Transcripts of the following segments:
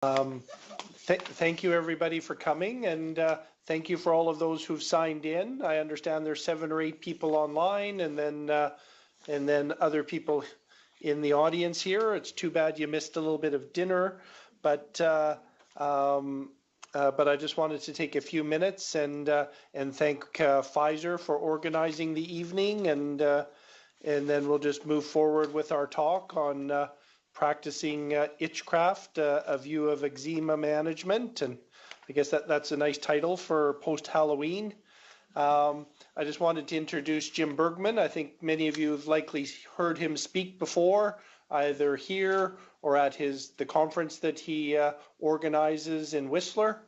Thank you everybody for coming, and thank you for all of those who've signed in. I understand there's 7 or 8 people online, and then other people in the audience here. It's too bad you missed a little bit of dinner, but I just wanted to take a few minutes and thank Pfizer for organizing the evening, and then we'll just move forward with our talk on Practicing Itchcraft, a view of eczema management. And I guess that's a nice title for post-Halloween. I just wanted to introduce Jim Bergman. I think many of you have likely heard him speak before, either here or at the conference that he organizes in Whistler.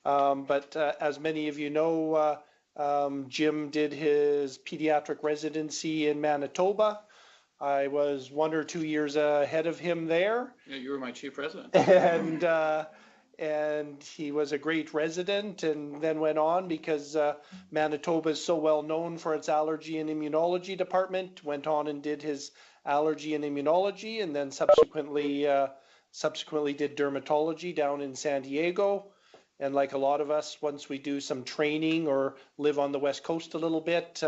But as many of you know, Jim did his pediatric residency in Manitoba. I was 1 or 2 years ahead of him there. Yeah, you were my chief resident. And he was a great resident, and then went on because Manitoba is so well known for its allergy and immunology department. Went on and did his allergy and immunology, and then subsequently did dermatology down in San Diego. And like a lot of us, once we do some training or live on the West Coast a little bit,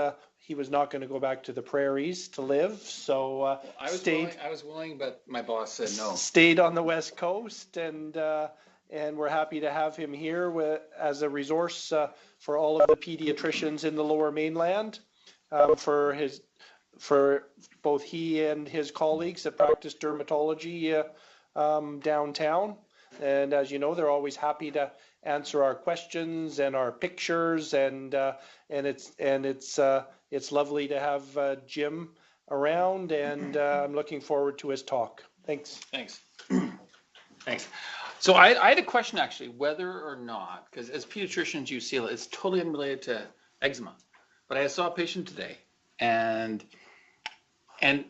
he was not going to go back to the prairies to live, so I was willing, but my boss said no. Stayed on the West Coast, and we're happy to have him here as a resource for all of the pediatricians in the Lower Mainland, for both he and his colleagues that practice dermatology downtown. And as you know, they're always happy to answer our questions and our pictures, and it's lovely to have Jim around, and I'm looking forward to his talk. Thanks. Thanks. So I had a question actually, whether or not, because as pediatricians you see it's totally unrelated to eczema, but I saw a patient today, and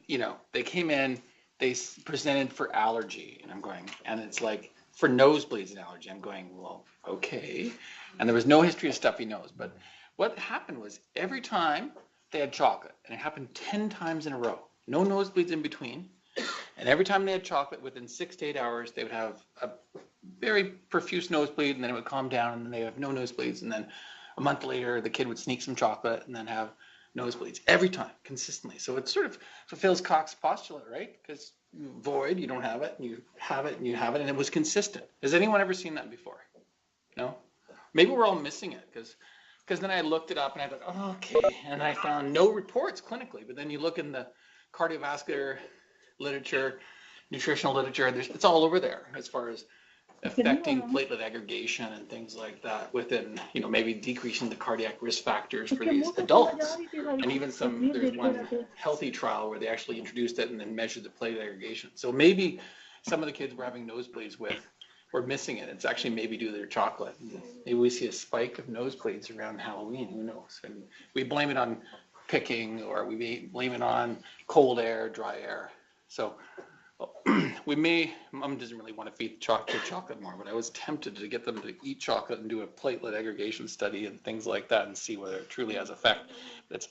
you know, they came in, they presented for allergy, and I'm going, and it's like for nosebleeds and allergy. I'm going, well, okay. And there was no history of stuffy nose, but what happened was every time they had chocolate, and it happened 10 times in a row, no nosebleeds in between, and every time they had chocolate, within 6 to 8 hours, they would have a very profuse nosebleed, and then it would calm down, and then they have no nosebleeds, and then a month later, the kid would sneak some chocolate and then have nosebleeds every time, consistently. So it sort of fulfills Koch's postulate, right? Because you avoid, you don't have it, and you have it, and you have it, and it was consistent. Has anyone ever seen that before? No? Maybe we're all missing it, because then I looked it up, and I thought, oh, okay, and I found no reports clinically, but then you look in the cardiovascular literature, nutritional literature, it's all over there as far as affecting platelet aggregation and things like that within, you know, maybe decreasing the cardiac risk factors for these adults. And even there's one healthy trial where they actually introduced it and then measured the platelet aggregation. So maybe some of the kids we're having nosebleeds with, we're missing it. It's actually maybe due to their chocolate. Maybe we see a spike of nosebleeds around Halloween, who knows? And we blame it on picking, or we blame it on cold air, dry air. So Mom doesn't really want to feed chocolate more, but I was tempted to get them to eat chocolate and do a platelet aggregation study and things like that and see whether it truly has effect. That's,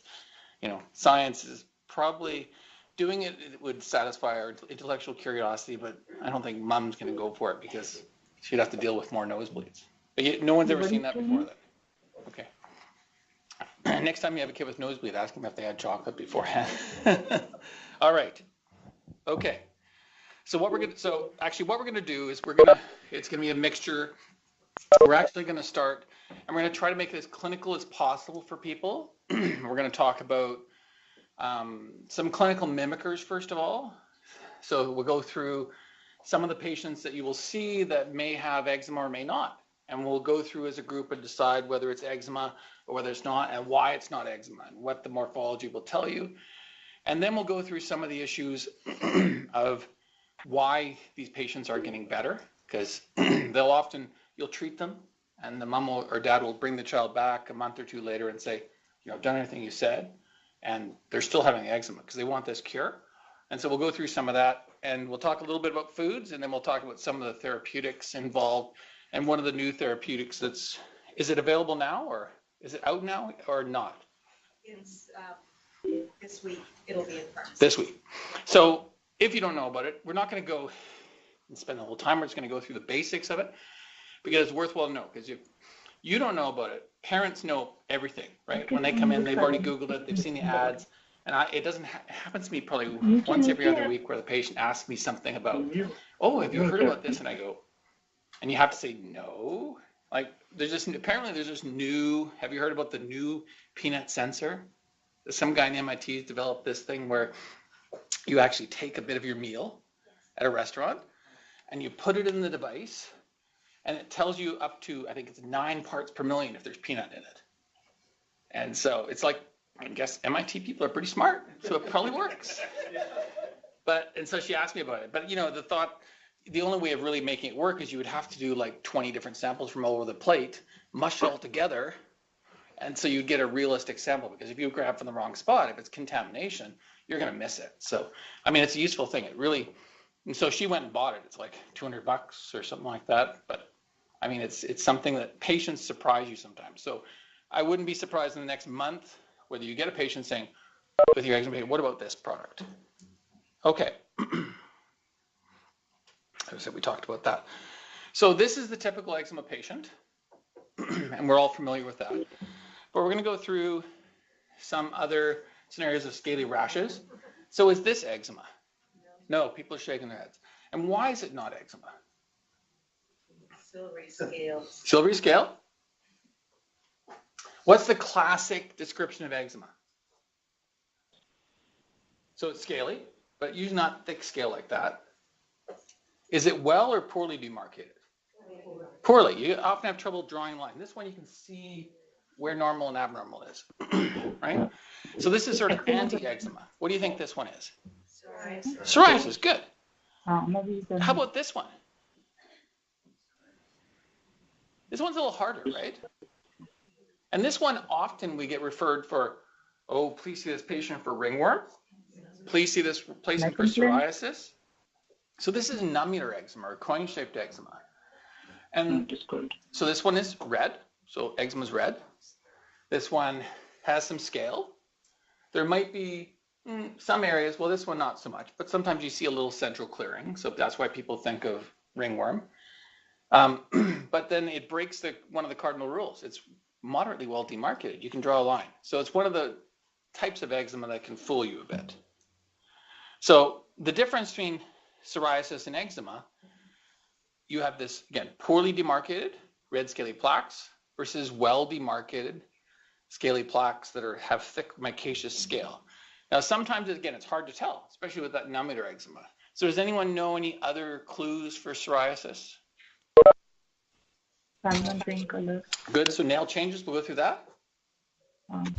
you know, science is probably doing it. It would satisfy our intellectual curiosity, but I don't think Mom's going to go for it because she'd have to deal with more nosebleeds. But no one's ever seen that before then. Okay. Next time you have a kid with nosebleed, ask them if they had chocolate beforehand. All right. Okay. So what we're going to do is it's going to be a mixture. We're actually going to start, and we're going to try to make it as clinical as possible for people. We're going to talk about some clinical mimickers first of all. So we'll go through some of the patients that you will see that may have eczema or may not. And we'll go through as a group and decide whether it's eczema or whether it's not, and why it's not eczema, and what the morphology will tell you. And then we'll go through some of the issues of why these patients are getting better, because you'll treat them, and the mom or dad will bring the child back a month or two later and say, you know, I've done everything you said, and they're still having eczema because they want this cure. And so we'll go through some of that, and we'll talk a little bit about foods, and then we'll talk about some of the therapeutics involved. And one of the new therapeutics is it available now, or is it out now or not? It's this week. It'll be in pharmacy. This week. So if you don't know about it, we're not going to go and spend the whole time. We're just going to go through the basics of it because it's worthwhile to know, because you don't know about it. Parents know everything, right? When they come in, they've already Googled it, they've seen the ads. And it happens to me probably once every other week where the patient asks me something about, oh, have you heard about this? And I go, and you have to say no. Like apparently there's this new, have you heard about the new peanut sensor? Some guy in MIT has developed this thing where you actually take a bit of your meal at a restaurant and you put it in the device and it tells you up to, I think it's 9 parts per million if there's peanut in it. And so it's like, I guess MIT people are pretty smart, so it probably works. And so she asked me about it. But the only way of really making it work is you would have to do like 20 different samples from all over the plate, mush it all together, and so you'd get a realistic sample, because if you grab from the wrong spot, if it's contamination, you're going to miss it. So, I mean, it's a useful thing. And so she went and bought it. It's like $200 or something like that. But I mean, it's something that patients surprise you sometimes. So I wouldn't be surprised in the next month whether you get a patient saying, with your eczema, what about this product? Okay. So we talked about that. So this is the typical eczema patient, and we're all familiar with that. But we're going to go through some other scenarios of scaly rashes. So is this eczema? No, people are shaking their heads. And why is it not eczema? Silvery scales. Silvery scale? What's the classic description of eczema? So it's scaly, but usually not thick scale like that. Is it well or poorly demarcated? Poorly. You often have trouble drawing a line. This one you can see where normal and abnormal is, right? So this is sort of anti-eczema. What do you think this one is? Psoriasis. Psoriasis, good. How about this one? This one's a little harder, right? And this one often we get referred for, oh, please see this patient for ringworm. Please see this patient for psoriasis. So this is nummular eczema or coin-shaped eczema. And so this one is red. So eczema is red. This one has some scale. There might be some areas, well, this one not so much, but sometimes you see a little central clearing. So that's why people think of ringworm. But then it breaks one of the cardinal rules. It's moderately well demarcated. You can draw a line. So it's one of the types of eczema that can fool you a bit. So the difference between psoriasis and eczema, you have this, again, poorly demarcated red scaly plaques versus well demarcated scaly plaques that have thick micaceous scale. Now, sometimes, again, it's hard to tell, especially with that nummular eczema. So does anyone know any other clues for psoriasis? Salmon green color. Good, so nail changes, we'll go through that.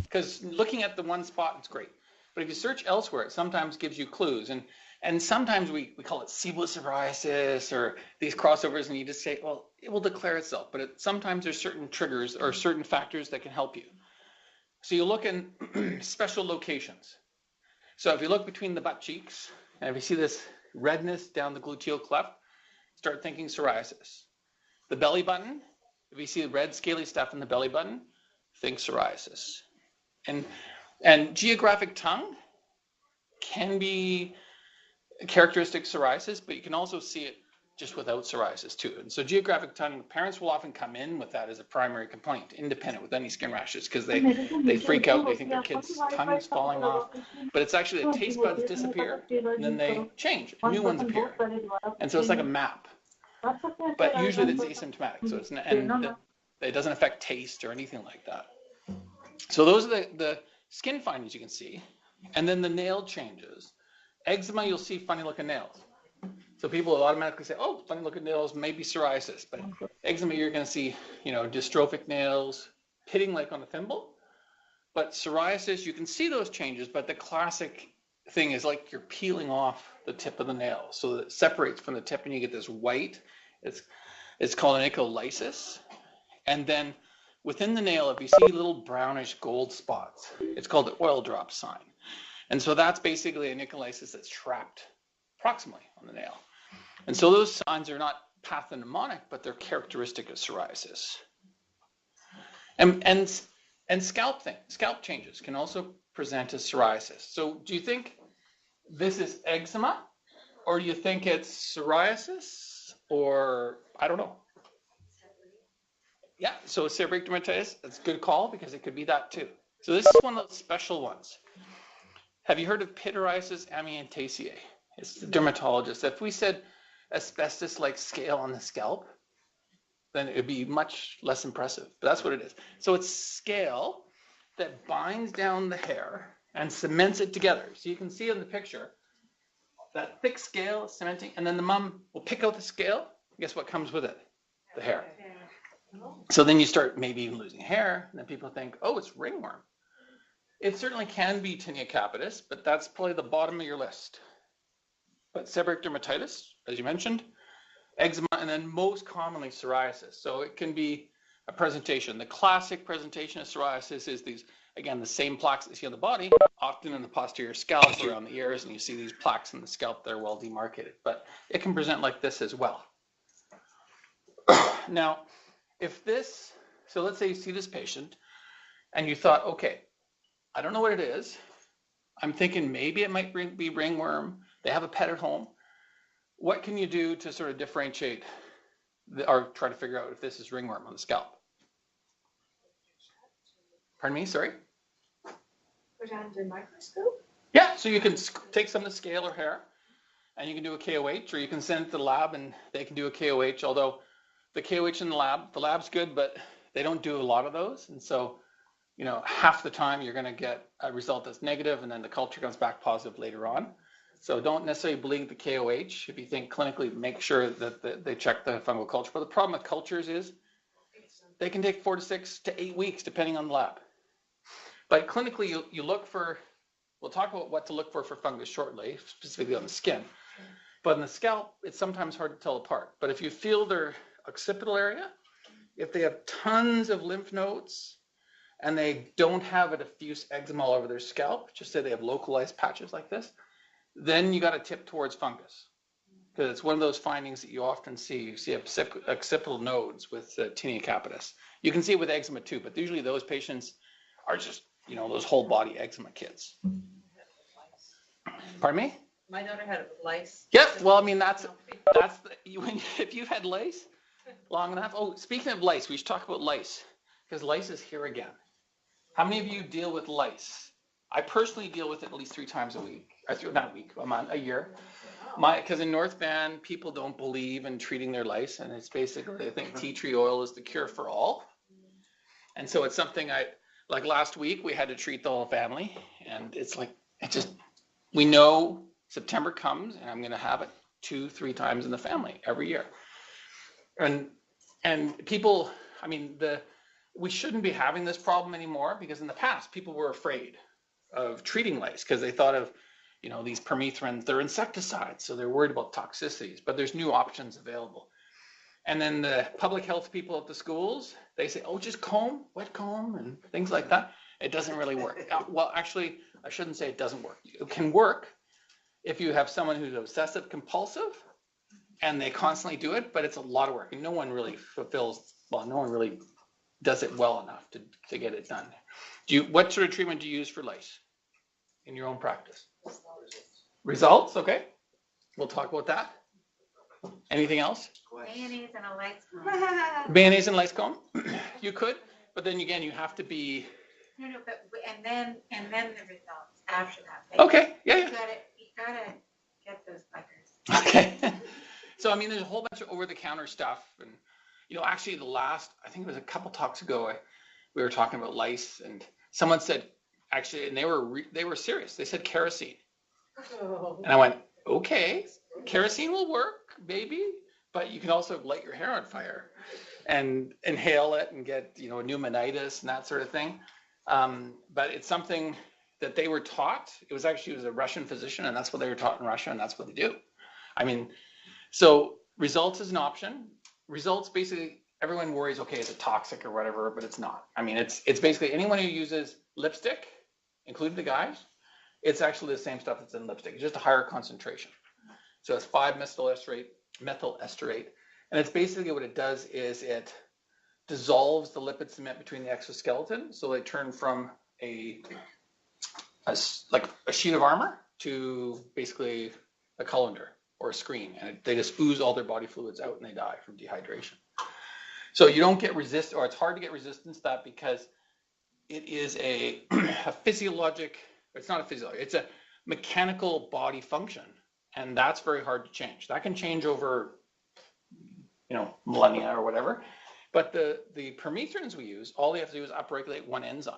Because looking at the one spot, it's great. But if you search elsewhere, it sometimes gives you clues. And sometimes we call it sebaceous psoriasis or these crossovers, and you just say, well, it will declare itself. But sometimes there's certain triggers or certain factors that can help you. So you look in special locations. So if you look between the butt cheeks, and if you see this redness down the gluteal cleft, start thinking psoriasis. The belly button, if you see the red scaly stuff in the belly button, think psoriasis. And geographic tongue can be a characteristic psoriasis, but you can also see it just without psoriasis too. And so geographic tongue, parents will often come in with that as a primary complaint, independent with any skin rashes, because they freak out, they think their kid's tongue is falling off. But it's actually the taste buds disappear, and then they change, new ones appear. And so it's like a map. But usually it's asymptomatic, so it doesn't affect taste or anything like that. So those are the skin findings you can see. And then the nail changes. Eczema, you'll see funny looking nails. So people will automatically say, oh, funny looking nails, maybe psoriasis. But eczema, you're going to see, dystrophic nails, pitting like on a thimble. But psoriasis, you can see those changes, but the classic thing is like you're peeling off the tip of the nail. So that it separates from the tip and you get this white. It's called an onycholysis. And then within the nail, if you see little brownish gold spots, it's called the oil drop sign. And so that's basically an onycholysis that's trapped proximally on the nail. And so those signs are not pathognomonic, but they're characteristic of psoriasis. And scalp changes can also present as psoriasis. So do you think this is eczema, or do you think it's psoriasis? or I don't know. Yeah, so seborrheic dermatitis, that's a good call because it could be that too. So this is one of those special ones. Have you heard of pityriasis amiantaceae? It's the dermatologist. If we said asbestos-like scale on the scalp, then it would be much less impressive. But that's what it is. So it's scale that binds down the hair and cements it together. So you can see in the picture, that thick scale is cementing, and then the mom will pick out the scale. Guess what comes with it? The hair. So then you start maybe even losing hair, and then people think, oh, it's ringworm. It certainly can be tinea capitis, but that's probably the bottom of your list. But seborrheic dermatitis, as you mentioned, eczema, and then most commonly psoriasis. So it can be a presentation. The classic presentation of psoriasis is these, again, the same plaques that you see on the body, often in the posterior scalp around the ears, and you see these plaques in the scalp that are well demarcated. But it can present like this as well. Now, if this, so let's say you see this patient and you thought, okay, I don't know what it is. I'm thinking maybe it might be ringworm. They have a pet at home. What can you do to sort of differentiate or try to figure out if this is ringworm on the scalp? Pardon me, sorry? Put it under a microscope? Yeah, so you can take some of the scale or hair and you can do a KOH, or you can send it to the lab and they can do a KOH, although the KOH in the lab's good, but they don't do a lot of those. And so, you know, half the time you're going to get a result that's negative and then the culture comes back positive later on. So don't necessarily believe the KOH. If you think clinically, make sure that they check the fungal culture. But the problem with cultures is they can take 4 to 6 to 8 weeks, depending on the lab. But clinically, you look for, we'll talk about what to look for fungus shortly, specifically on the skin. But in the scalp, it's sometimes hard to tell apart. But if you feel their occipital area, if they have tons of lymph nodes and they don't have a diffuse eczema all over their scalp, just say they have localized patches like this, then you got to tip towards fungus. Because it's one of those findings that you often see. You see occipital nodes with tinea capitis. You can see it with eczema too, but usually those patients are just, you know, those whole body eczema kids. Pardon me? My daughter had lice. Yeah, well, I mean, if you've had lice long enough. Oh, speaking of lice, we should talk about lice, because lice is here again. How many of you deal with lice? I personally deal with it at least 3 times a week. Not a week, a year. Because in North Van, people don't believe in treating their lice, and it's basically, they think tea tree oil is the cure for all. And so it's something like last week, we had to treat the whole family, and it's like, we know September comes, and I'm going to have it 2-3 times in the family every year. And people, I mean, we shouldn't be having this problem anymore, because in the past, people were afraid of treating lice because they thought of, you know, these permethrins, they're insecticides, so they're worried about toxicities, but there's new options available. And then the public health people at the schools, they say, oh, just wet comb and things like that. It doesn't really work. Well, actually, I shouldn't say it doesn't work. It can work if you have someone who's obsessive compulsive and they constantly do it, but it's a lot of work, and no one really does it well enough to get it done. What sort of treatment do you use for lice in your own practice? Results, okay. We'll talk about that. Anything else? Mayonnaise and a lice comb. Mayonnaise and lice comb? You could, but then again, you have to be. No, but and then the results after that. Okay, yeah. You gotta get those buggers. Okay. So I mean, there's a whole bunch of over-the-counter stuff, and you know, actually, I think it was a couple talks ago, we were talking about lice, and someone said, actually, and they were serious. They said kerosene, and I went, okay, kerosene will work, maybe, but you can also light your hair on fire and inhale it and get, you know, pneumonitis and that sort of thing. But it's something that they were taught. It was a Russian physician, and that's what they were taught in Russia, and that's what they do. I mean, so results is an option. Results, basically, everyone worries, okay, is it toxic or whatever, but it's not. I mean, it's basically anyone who uses lipstick, including the guys, it's actually the same stuff that's in lipstick. It's just a higher concentration. So it's 5-methyl esterate. And it's basically what it does is it dissolves the lipid cement between the exoskeleton. So they turn from a sheet of armor to basically a colander or a screen, and they just ooze all their body fluids out and they die from dehydration. So you don't get or it's hard to get resistance to that because it is a physiologic, it's not a physiologic, it's a mechanical body function. And that's very hard to change. That can change over, millennia or whatever. But the permethrins we use, all they have to do is upregulate one enzyme.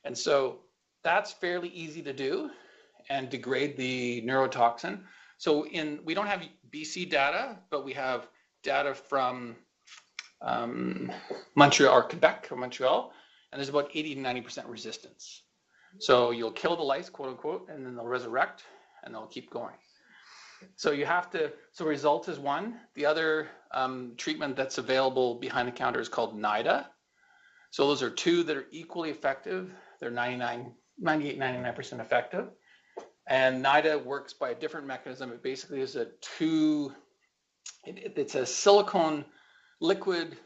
And so that's fairly easy to do and degrade the neurotoxin. So we don't have BC data, but we have data from Montreal or Quebec or Montreal, and there's about 80 to 90% resistance. So you'll kill the lice, quote unquote, and then they'll resurrect and they'll keep going. So so result is one. The other treatment that's available behind the counter is called NIDA. So those are two that are equally effective. They're 98, 99% effective. And NIDA works by a different mechanism. It basically is it's a silicone liquid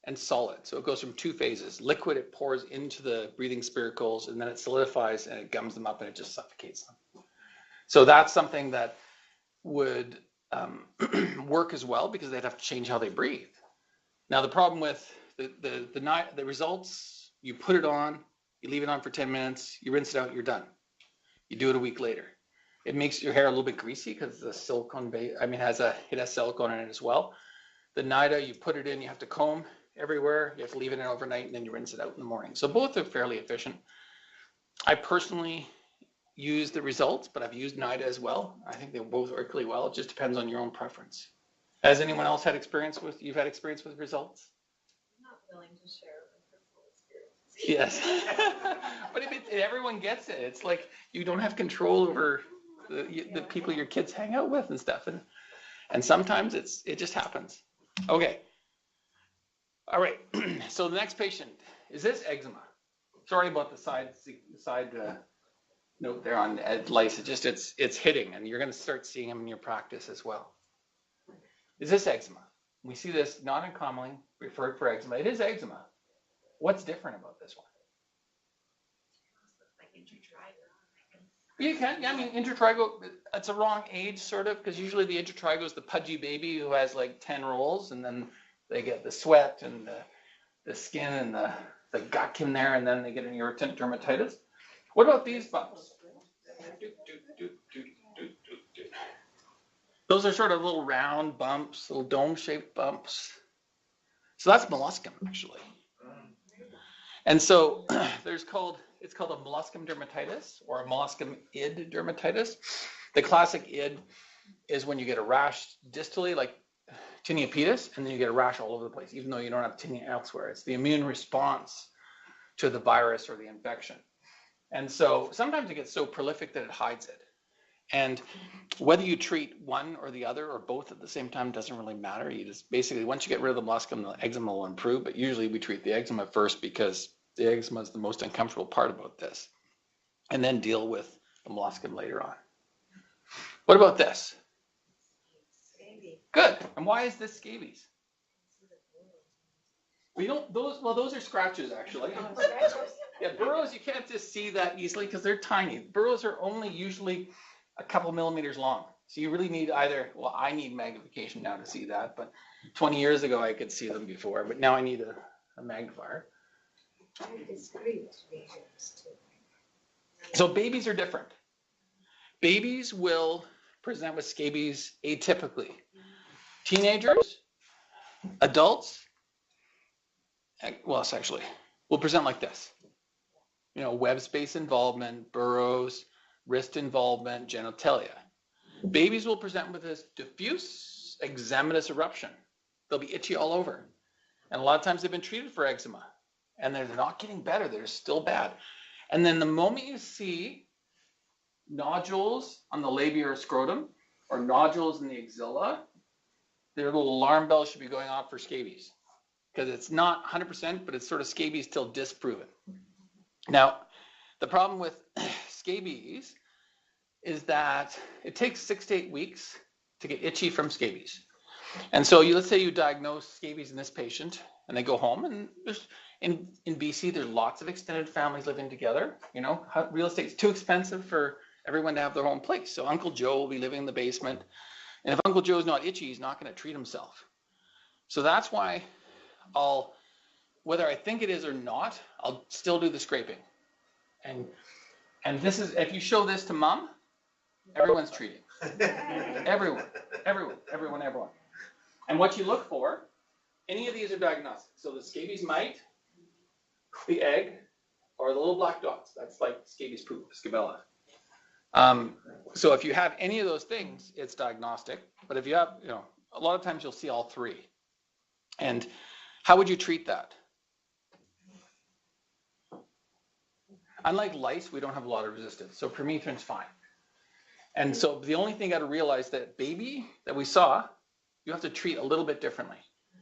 and solid. So it goes from two phases. Liquid, it pours into the breathing spiracles, and then it solidifies and it gums them up and it just suffocates them. So that's something that would work as well because they'd have to change how they breathe. Now the problem with the results, you put it on, you leave it on for 10 minutes, you rinse it out, you're done. You do it a week later. It makes your hair a little bit greasy because the silicone base, it has silicone in it as well. The NIDA, you put it in, you have to comb everywhere, you have to leave it in overnight, and then you rinse it out in the morning. So both are fairly efficient. I personally use the results, but I've used NIDA as well. I think they both work really well. It just depends on your own preference. Has anyone else had experience with results? I'm not willing to share my personal experience. Yes. But if everyone gets it, it's like you don't have control over the people your kids hang out with and stuff. And sometimes it just happens. Okay. All right. So the next patient, is this eczema? Sorry about the side note there on lice. It's hitting, and you're going to start seeing them in your practice as well. Is this eczema? We see this not uncommonly referred for eczema. It is eczema. What's different about this one? Like intertrigo. You can, yeah, I mean, intertrigo, it's a wrong age sort of, because usually the intertrigo is the pudgy baby who has like 10 rolls, and then they get the sweat and the skin and the gut in there, and then they get an irritant dermatitis. What about these bumps? Those are sort of little round bumps, little dome-shaped bumps. So that's molluscum, actually. And so it's called a molluscum dermatitis or a molluscum id dermatitis. The classic id is when you get a rash distally, like tinea pedis, and then you get a rash all over the place, even though you don't have tinea elsewhere. It's the immune response to the virus or the infection. And so sometimes it gets so prolific that it hides it. And whether you treat one or the other or both at the same time doesn't really matter. You just basically, once you get rid of the molluscum, the eczema will improve. But usually we treat the eczema first because the eczema is the most uncomfortable part about this. And then deal with the molluscum later on. What about this? Scabies. Good. And why is this scabies? Those are scratches actually. Yeah, burrows, you can't just see that easily because they're tiny. Burrows are only usually a couple millimeters long. So you really need I need magnification now to see that, but 20 years ago I could see them before, but now I need a magnifier. Very discreet lesions too. So babies are different. Babies will present with scabies atypically. Teenagers, adults, will present like this. Web space involvement, burrows, wrist involvement, genitalia. Babies will present with this diffuse eczematous eruption. They'll be itchy all over. And a lot of times they've been treated for eczema. And they're not getting better. They're still bad. And then the moment you see nodules on the labia or scrotum or nodules in the axilla, their little alarm bell should be going off for scabies. Because it's not 100%, but it's sort of scabies till disproven. Now, the problem with scabies is that it takes 6 to 8 weeks to get itchy from scabies. And so let's say you diagnose scabies in this patient and they go home, and in BC, there's lots of extended families living together. Real estate's too expensive for everyone to have their own place. So Uncle Joe will be living in the basement. And if Uncle Joe's not itchy, he's not going to treat himself. So that's why whether I think it is or not, I'll still do the scraping. And this is, if you show this to mom, everyone's treating. Everyone. And what you look for, any of these are diagnostic. So the scabies mite, the egg, or the little black dots. That's like scabies poop, scabella. So if you have any of those things, it's diagnostic. But if you have, a lot of times you'll see all three. And how would you treat that? Unlike lice, we don't have a lot of resistance. So permethrin's fine. And so the only thing you got to realize that baby that we saw, you have to treat a little bit differently.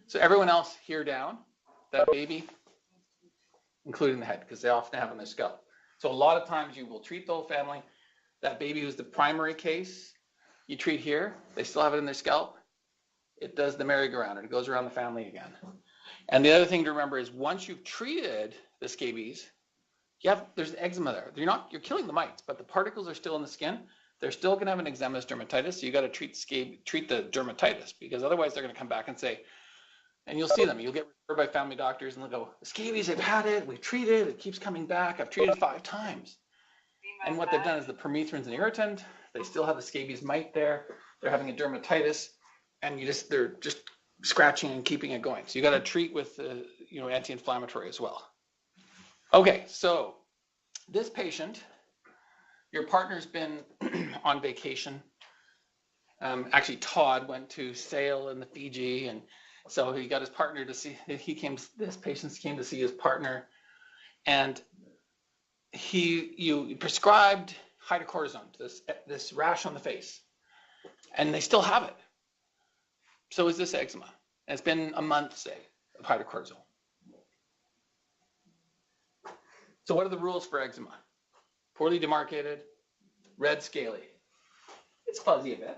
So everyone else here down, that baby, including the head, because they often have on their scalp. So a lot of times you will treat the whole family. That baby who's the primary case, you treat here, they still have it in their scalp. It does the merry-go-round, and it goes around the family again. And the other thing to remember is once you've treated the scabies, there's eczema there. You're killing the mites, but the particles are still in the skin. They're still going to have an eczematous dermatitis, so you got to treat the dermatitis, because otherwise they're going to come back and say, and you'll see them. You'll get referred by family doctors, and they'll go, the scabies, I've had it, we've treated, it keeps coming back. I've treated 5 times. And what they've done is the permethrin's an irritant. They still have the scabies mite there. They're having a dermatitis, and they're just scratching and keeping it going. So you got to treat with anti-inflammatory as well. Okay, so this patient, your partner's been on vacation. Actually, Todd went to sail in the Fiji, and so he got his partner to see. This patient came to see his partner, and you prescribed hydrocortisone, this rash on the face, and they still have it. So is this eczema? And it's been a month, say, of hydrocortisone. So what are the rules for eczema? Poorly demarcated, red, scaly. It's fuzzy a bit.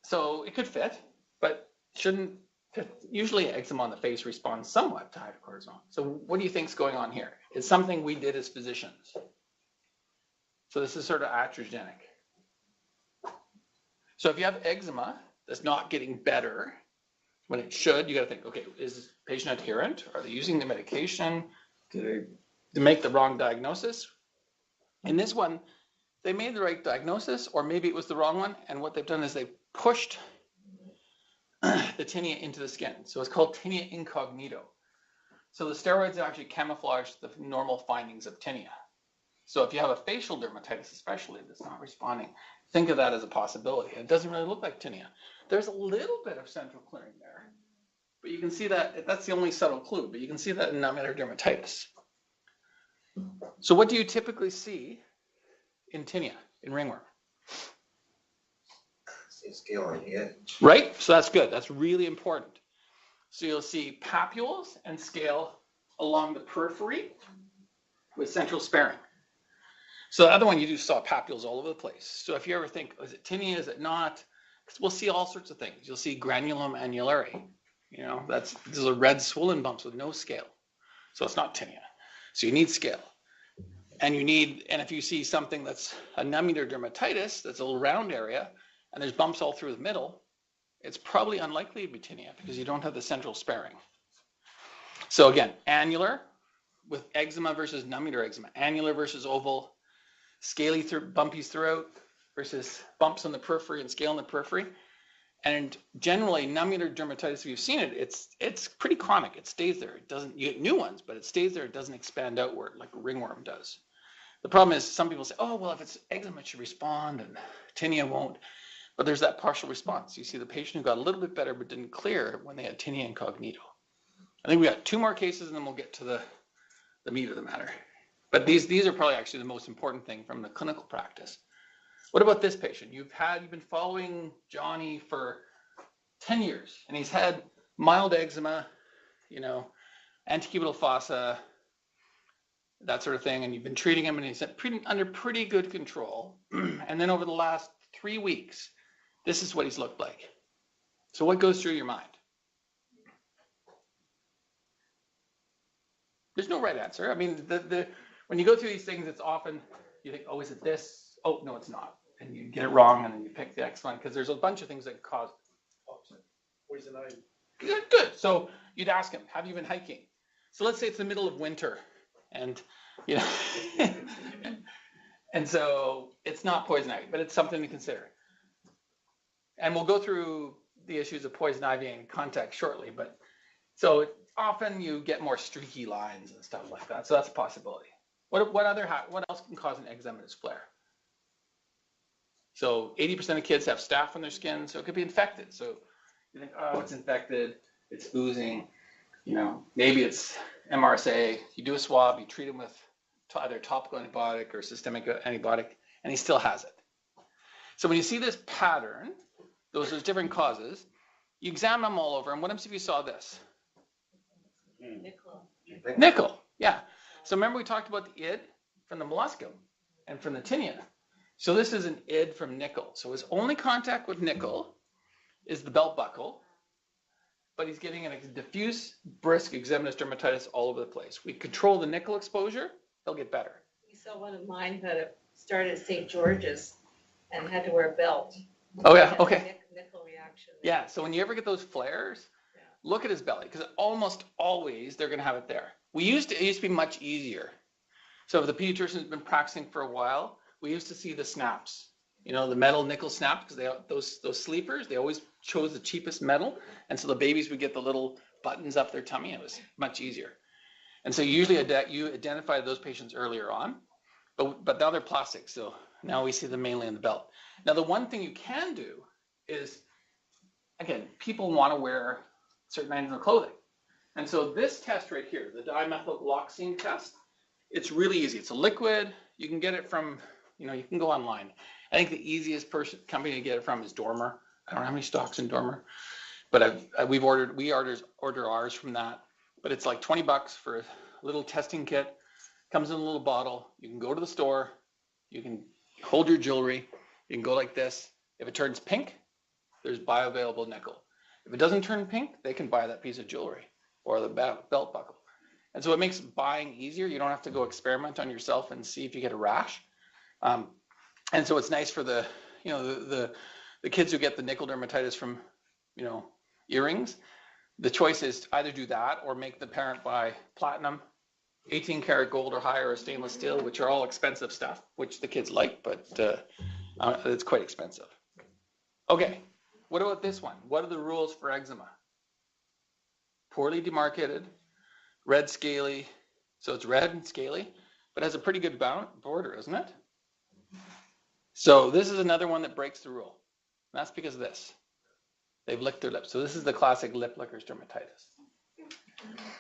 So it could fit, but shouldn't fit. Usually eczema on the face responds somewhat to hydrocortisone. So what do you think is going on here? It's something we did as physicians. So this is sort of iatrogenic. So if you have eczema that's not getting better when it should, you got to think, okay, is this patient adherent? Are they using the medication? Did they make the wrong diagnosis? In this one, they made the right diagnosis, or maybe it was the wrong one, and what they've done is they've pushed the tinea into the skin. So it's called tinea incognito. So the steroids actually camouflage the normal findings of tinea. So if you have a facial dermatitis, especially, that's not responding, think of that as a possibility. It doesn't really look like tinea. There's a little bit of central clearing there, but you can see that's the only subtle clue, but you can see that in nodular dermatitis. So what do you typically see in tinea, in ringworm? See scale on the edge. Right? So that's good. That's really important. So you'll see papules and scale along the periphery with central sparing. So the other one, you just saw papules all over the place. So if you ever think, is it tinea, is it not? Because we'll see all sorts of things. You'll see granulum annulare. These are red swollen bumps with no scale. So it's not tinea. So you need scale. And if you see something that's a nodular dermatitis, that's a little round area, and there's bumps all through the middle, it's probably unlikely to be tinea because you don't have the central sparing. So again, annular with eczema versus nodular eczema, annular versus oval, scaly bumpies throughout versus bumps on the periphery and scale on the periphery. And generally, nodular dermatitis, if you've seen it, it's pretty chronic. It stays there. It doesn't. You get new ones, but it stays there. It doesn't expand outward like ringworm does. The problem is some people say, oh, well, if it's eczema, it should respond, and tinea won't. But there's that partial response. You see the patient who got a little bit better but didn't clear when they had tinea incognito. I think we got 2 more cases, and then we'll get to the meat of the matter. But these are probably actually the most important thing from the clinical practice. What about this patient? You've been following Johnny for 10 years, and he's had mild eczema, antecubital fossa, that sort of thing, and you've been treating him, and he's under pretty good control. And then over the last 3 weeks, this is what he's looked like. So what goes through your mind? There's no right answer. I mean, when you go through these things, it's often you think, oh, is it this? Oh, no, it's not. and you get it wrong, and then you pick the X one, because there's a bunch of things that cause Poison ivy. Good, good. So you'd ask him, have you been hiking? So let's say it's the middle of winter, and you know, and so it's not poison ivy, but it's something to consider. And we'll go through the issues of poison ivy in context shortly, but so often you get more streaky lines and stuff like that. So that's a possibility. What else can cause an eczematous flare? So 80% of kids have staph on their skin, so it could be infected. So you think, oh, it's infected, it's oozing, you know, maybe it's MRSA. You do a swab, you treat him with either topical antibiotic or systemic antibiotic, and he still has it. So when you see this pattern, those different causes, you examine them all over, and what happens if you saw this? Nickel, yeah. So remember we talked about the id from the molluscum and from the tinea. So this is an id from nickel. So his only contact with nickel is the belt buckle, but he's getting a diffuse, brisk eczematous dermatitis all over the place. We control the nickel exposure, he'll get better. We saw one of mine that started at St. George's and had to wear a belt. Oh yeah, okay. Nickel reaction. Yeah, so when you ever get those flares, look at his belly, because almost always they're gonna have it there. It used to be much easier. So if the pediatrician's been practicing for a while, we used to see the snaps. You know, the metal nickel snaps, because those sleepers, they always chose the cheapest metal, and so the babies would get the little buttons up their tummy. It was much easier. And so usually you identify those patients earlier on, but now they're plastic, so now we see them mainly in the belt. Now the one thing you can do is, again, people want to wear certain items of clothing. And so this test right here, the dimethylgloxine test, it's really easy. It's a liquid. You can get it from, you know, you can go online. I think the easiest company to get it from is Dormer. I don't have any stocks in Dormer, but we order ours from that. But it's like $20 for a little testing kit. Comes in a little bottle. You can go to the store. You can hold your jewelry. You can go like this. If it turns pink, there's bioavailable nickel. If it doesn't turn pink, they can buy that piece of jewelry or the belt buckle. And so it makes buying easier. You don't have to go experiment on yourself and see if you get a rash. And so it's nice for the, you know, the kids who get the nickel dermatitis from, you know, earrings. The choice is to either do that or make the parent buy platinum, 18 karat gold or higher, or stainless steel, which are all expensive stuff, which the kids like, but it's quite expensive. Okay, what about this one? What are the rules for eczema? Poorly demarcated, red scaly, so it's red and scaly, but has a pretty good border, isn't it? So this is another one that breaks the rule. And that's because of this. They've licked their lips. So this is the classic lip lickers dermatitis.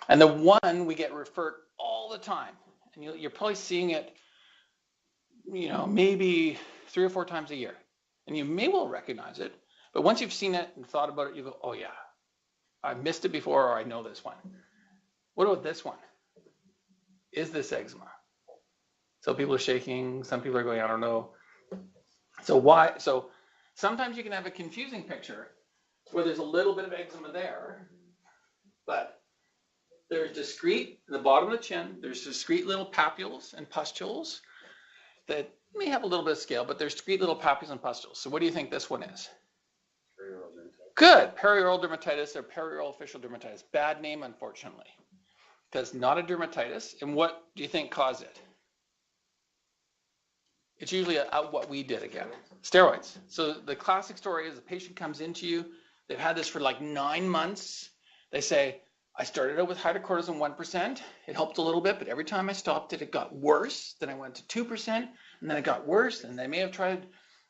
And the one we get referred all the time, and you're probably seeing it, you know, maybe 3 or 4 times a year. And you may well recognize it, but once you've seen it and thought about it, you go, oh yeah, I missed it before, or I know this one. What about this one? Is this eczema? So people are shaking, some people are going, I don't know. So why? So sometimes you can have a confusing picture where there's a little bit of eczema there, but there's discrete, in the bottom of the chin, there's discrete little papules and pustules that may have a little bit of scale, but there's discrete little papules and pustules. So what do you think this one is? Good, perioral dermatitis or perioral official dermatitis. Bad name, unfortunately, because not a dermatitis. And what do you think caused it? It's usually what we did again, steroids. So the classic story is the patient comes into you, they've had this for like 9 months. They say, I started out with hydrocortisone 1%. It helped a little bit, but every time I stopped it, it got worse. Then I went to 2%, and then it got worse. And they may have tried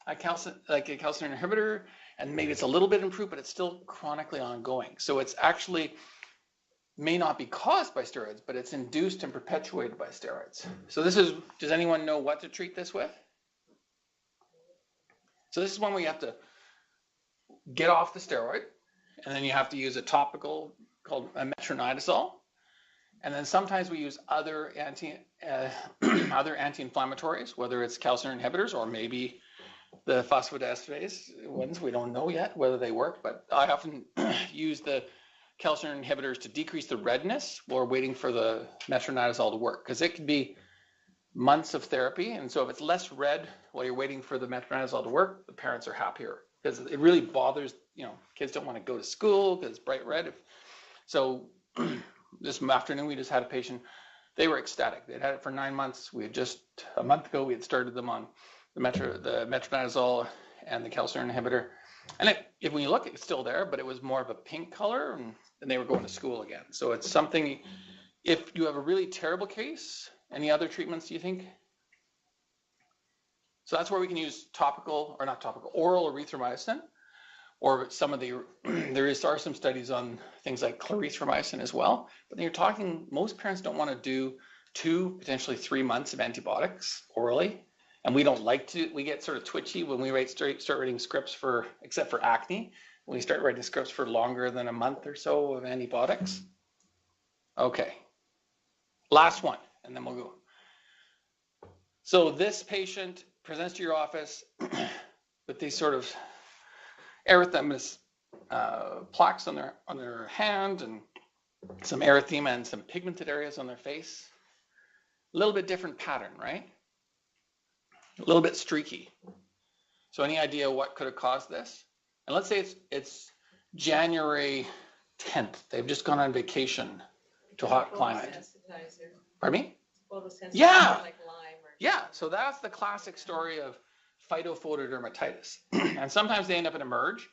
a calcineurin inhibitor, and maybe it's a little bit improved, but it's still chronically ongoing. So it's actually may not be caused by steroids, but it's induced and perpetuated by steroids. So this is, does anyone know what to treat this with? So this is one where you have to get off the steroid, and then you have to use a topical called a metronidazole. And then sometimes we use other anti-inflammatories, whether it's calcineurin inhibitors or maybe the phosphodiesterase ones. We don't know yet whether they work, but I often use the calcineurin inhibitors to decrease the redness while we're waiting for the metronidazole to work, because it could be months of therapy. And so if it's less red while you're waiting for the metronidazole to work, the parents are happier because it really bothers, kids don't want to go to school because it's bright red. So this afternoon, we just had a patient, they were ecstatic. They'd had it for 9 months. We had just, a month ago, we had started them on the metronidazole and the calcineurin inhibitor. And when you look, it's still there, but it was more of a pink color, and they were going to school again. So it's something, if you have a really terrible case, any other treatments, do you think? So that's where we can use oral erythromycin, or some of there are some studies on things like clarithromycin as well. But then you're talking, most parents don't want to do 2, potentially 3 months of antibiotics orally. And we don't like to, we get sort of twitchy when we start writing scripts except for acne, when we start writing scripts for longer than a month or so of antibiotics. Okay, last one, and then we'll go. So this patient presents to your office with these sort of erythematous plaques on their hand, and some erythema and some pigmented areas on their face. A little bit different pattern, right? A little bit streaky. So any idea what could have caused this? And let's say it's January 10th. They've just gone on vacation to a hot climate. Pardon me? Yeah. Like Lyme or Yeah, so that's the classic story of phytophotodermatitis. And sometimes they end up in a merge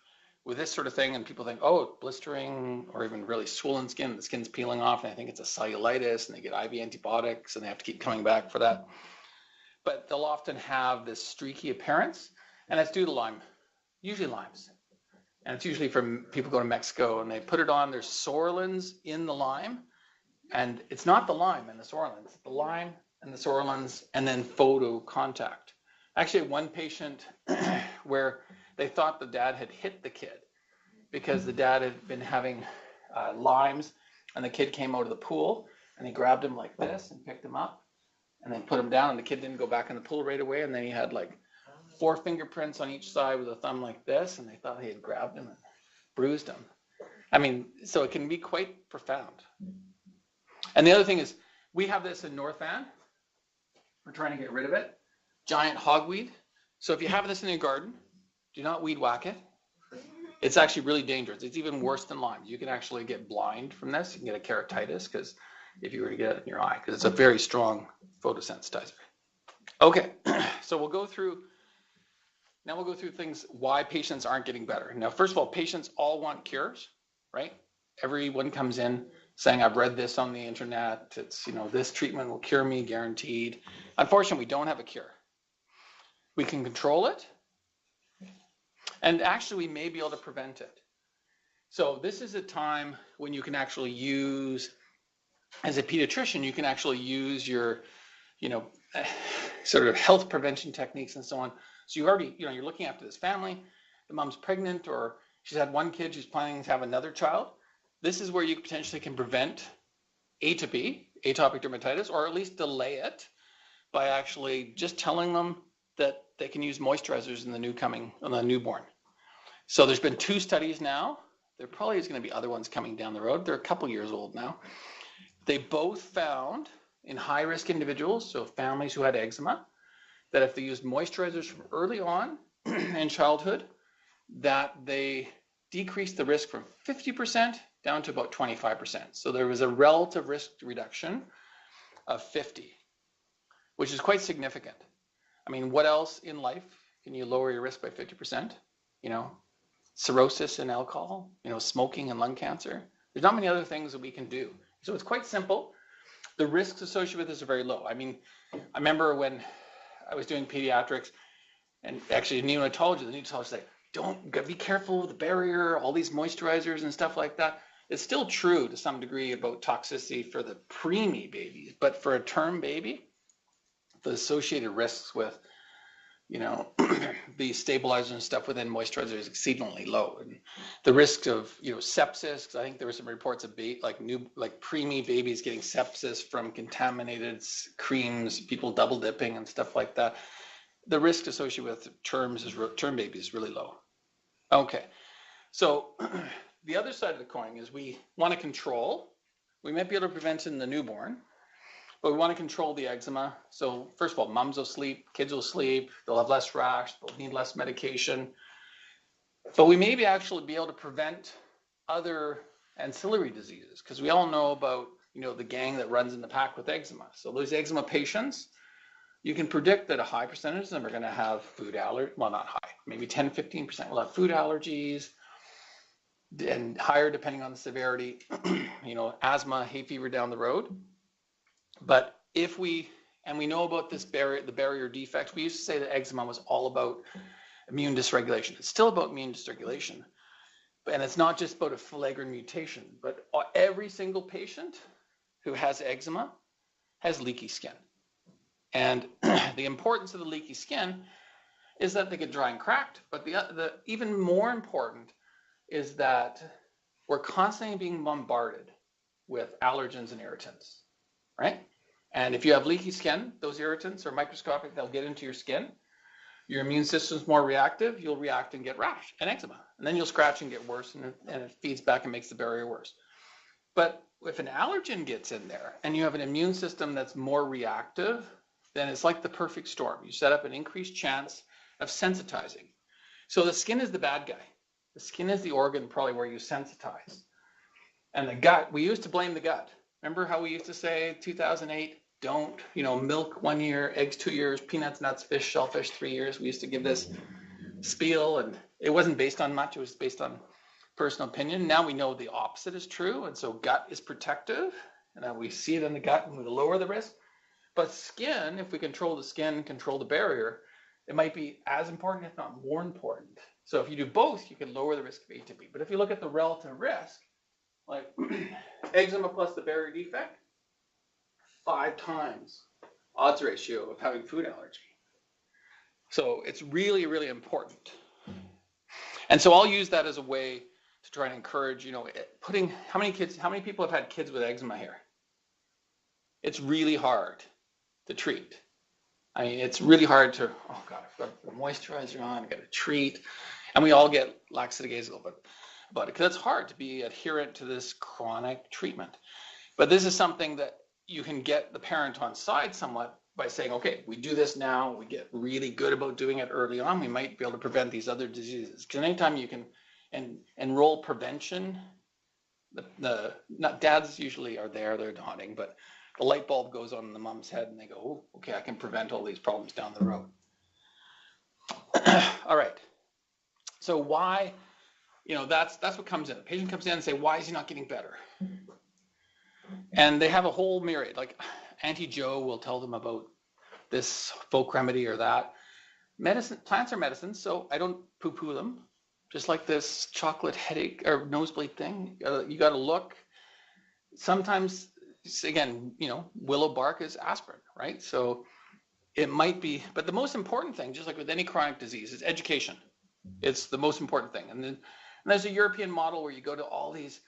with this sort of thing, and people think, oh, blistering or even really swollen skin, the skin's peeling off, and I think it's a cellulitis, and they get IV antibiotics, and they have to keep coming back for that. But they'll often have this streaky appearance, and it's due to Lyme, usually Lymes. And it's usually from people go to Mexico, and they put it on, there's psoralins in the Lyme, and it's not the Lyme and the psoralins, it's the Lyme and the psoralins, and then photo contact. Actually, one patient where they thought the dad had hit the kid because the dad had been having Lymes, and the kid came out of the pool, and he grabbed him like this and picked him up and then put him down, and the kid didn't go back in the pool right away, and then he had like 4 fingerprints on each side with a thumb like this, and they thought he had grabbed him and bruised him. I mean, so it can be quite profound. And the other thing is, we have this in North Van. We're trying to get rid of it. Giant hogweed. So if you have this in your garden, do not weed whack it. It's actually really dangerous. It's even worse than Lyme. You can actually get blind from this. You can get a keratitis because if you were to get it in your eye, because it's a very strong photosensitizer. Okay, so we'll go through things why patients aren't getting better. Now, first of all, patients all want cures, right? Everyone comes in saying, I've read this on the internet. It's, this treatment will cure me, guaranteed. Unfortunately, we don't have a cure. We can control it, and actually we may be able to prevent it. So this is a time when you can actually use, as a pediatrician, you can actually use your, sort of health prevention techniques and so on. So you already, you're looking after this family, the mom's pregnant, or she's had 1 kid, she's planning to have another child. This is where you potentially can prevent atopy, atopic dermatitis, or at least delay it by actually just telling them that they can use moisturizers in the newborn. So there's been 2 studies now. There probably is going to be other ones coming down the road. They're a couple years old now. They both found in high-risk individuals, so families who had eczema, that if they used moisturizers from early on in childhood, that they decreased the risk from 50% down to about 25%. So there was a relative risk reduction of 50, which is quite significant. I mean, what else in life can you lower your risk by 50%? Cirrhosis and alcohol, smoking and lung cancer. There's not many other things that we can do. So it's quite simple. The risks associated with this are very low. I mean, I remember when I was doing pediatrics, and actually the neonatologist said, be careful with the barrier, all these moisturizers and stuff like that. It's still true to some degree about toxicity for the preemie babies, but for a term baby, the associated risks with, the stabilizers and stuff within moisturizer is exceedingly low. And the risk of, sepsis, because I think there were some reports of preemie babies getting sepsis from contaminated creams, people double dipping and stuff like that. The risk associated with term babies is really low. Okay, so the other side of the coin is we want to control. We might be able to prevent in the newborn, but we want to control the eczema. So first of all, moms will sleep, kids will sleep, they'll have less rash, they'll need less medication. But we may actually be able to prevent other ancillary diseases, because we all know about, the gang that runs in the pack with eczema. So those eczema patients, you can predict that a high percentage of them are going to have food allergy. Well, not high, maybe 10, 15% will have food allergies, and higher depending on the severity, asthma, hay fever down the road. But we know about this the barrier defects. We used to say that eczema was all about immune dysregulation. It's still about immune dysregulation. And it's not just about a flagrant mutation, but every single patient who has eczema has leaky skin. And the importance of the leaky skin is that they get dry and cracked. But the even more important is that we're constantly being bombarded with allergens and irritants, right? And if you have leaky skin, those irritants are microscopic, they'll get into your skin. Your immune system's more reactive, you'll react and get rash and eczema. And then you'll scratch and get worse, and it feeds back and makes the barrier worse. But if an allergen gets in there and you have an immune system that's more reactive, then it's like the perfect storm. You set up an increased chance of sensitizing. So the skin is the bad guy. The skin is the organ probably where you sensitize. And the gut, we used to blame the gut. Remember how we used to say 2008, don't, milk 1 year, eggs 2 years, peanuts, nuts, fish, shellfish 3 years. We used to give this spiel, and it wasn't based on much, it was based on personal opinion. Now we know the opposite is true, and so gut is protective, and we see it in the gut and we lower the risk. But skin, if we control the skin, control the barrier, it might be as important, if not more important. So if you do both, you can lower the risk of ATP. But if you look at the relative risk, like eczema plus the barrier defect, 5 times odds ratio of having food allergy. So it's really, really important. And so I'll use that as a way to try and encourage, how many people have had kids with eczema here? It's really hard to treat. I mean, it's really hard to, oh God, I've got the moisturizer on, I've got to treat. And we all get laxatigases about it, because it's hard to be adherent to this chronic treatment. But this is something that you can get the parent on side somewhat by saying, okay, we do this now, we get really good about doing it early on, we might be able to prevent these other diseases. Because anytime you can enroll prevention, not dads usually are there, they're nodding, but the light bulb goes on in the mom's head and they go, oh, okay, I can prevent all these problems down the road. All right. So why, that's what comes in. The patient comes in and say, why is he not getting better? And they have a whole myriad, like Auntie Joe will tell them about this folk remedy or that. Plants are medicines, so I don't poo-poo them. Just like this chocolate headache or nosebleed thing, you got to look. Sometimes, again, willow bark is aspirin, right? So it might be, but the most important thing, just like with any chronic disease, is education. It's the most important thing. And there's a European model where you go to all these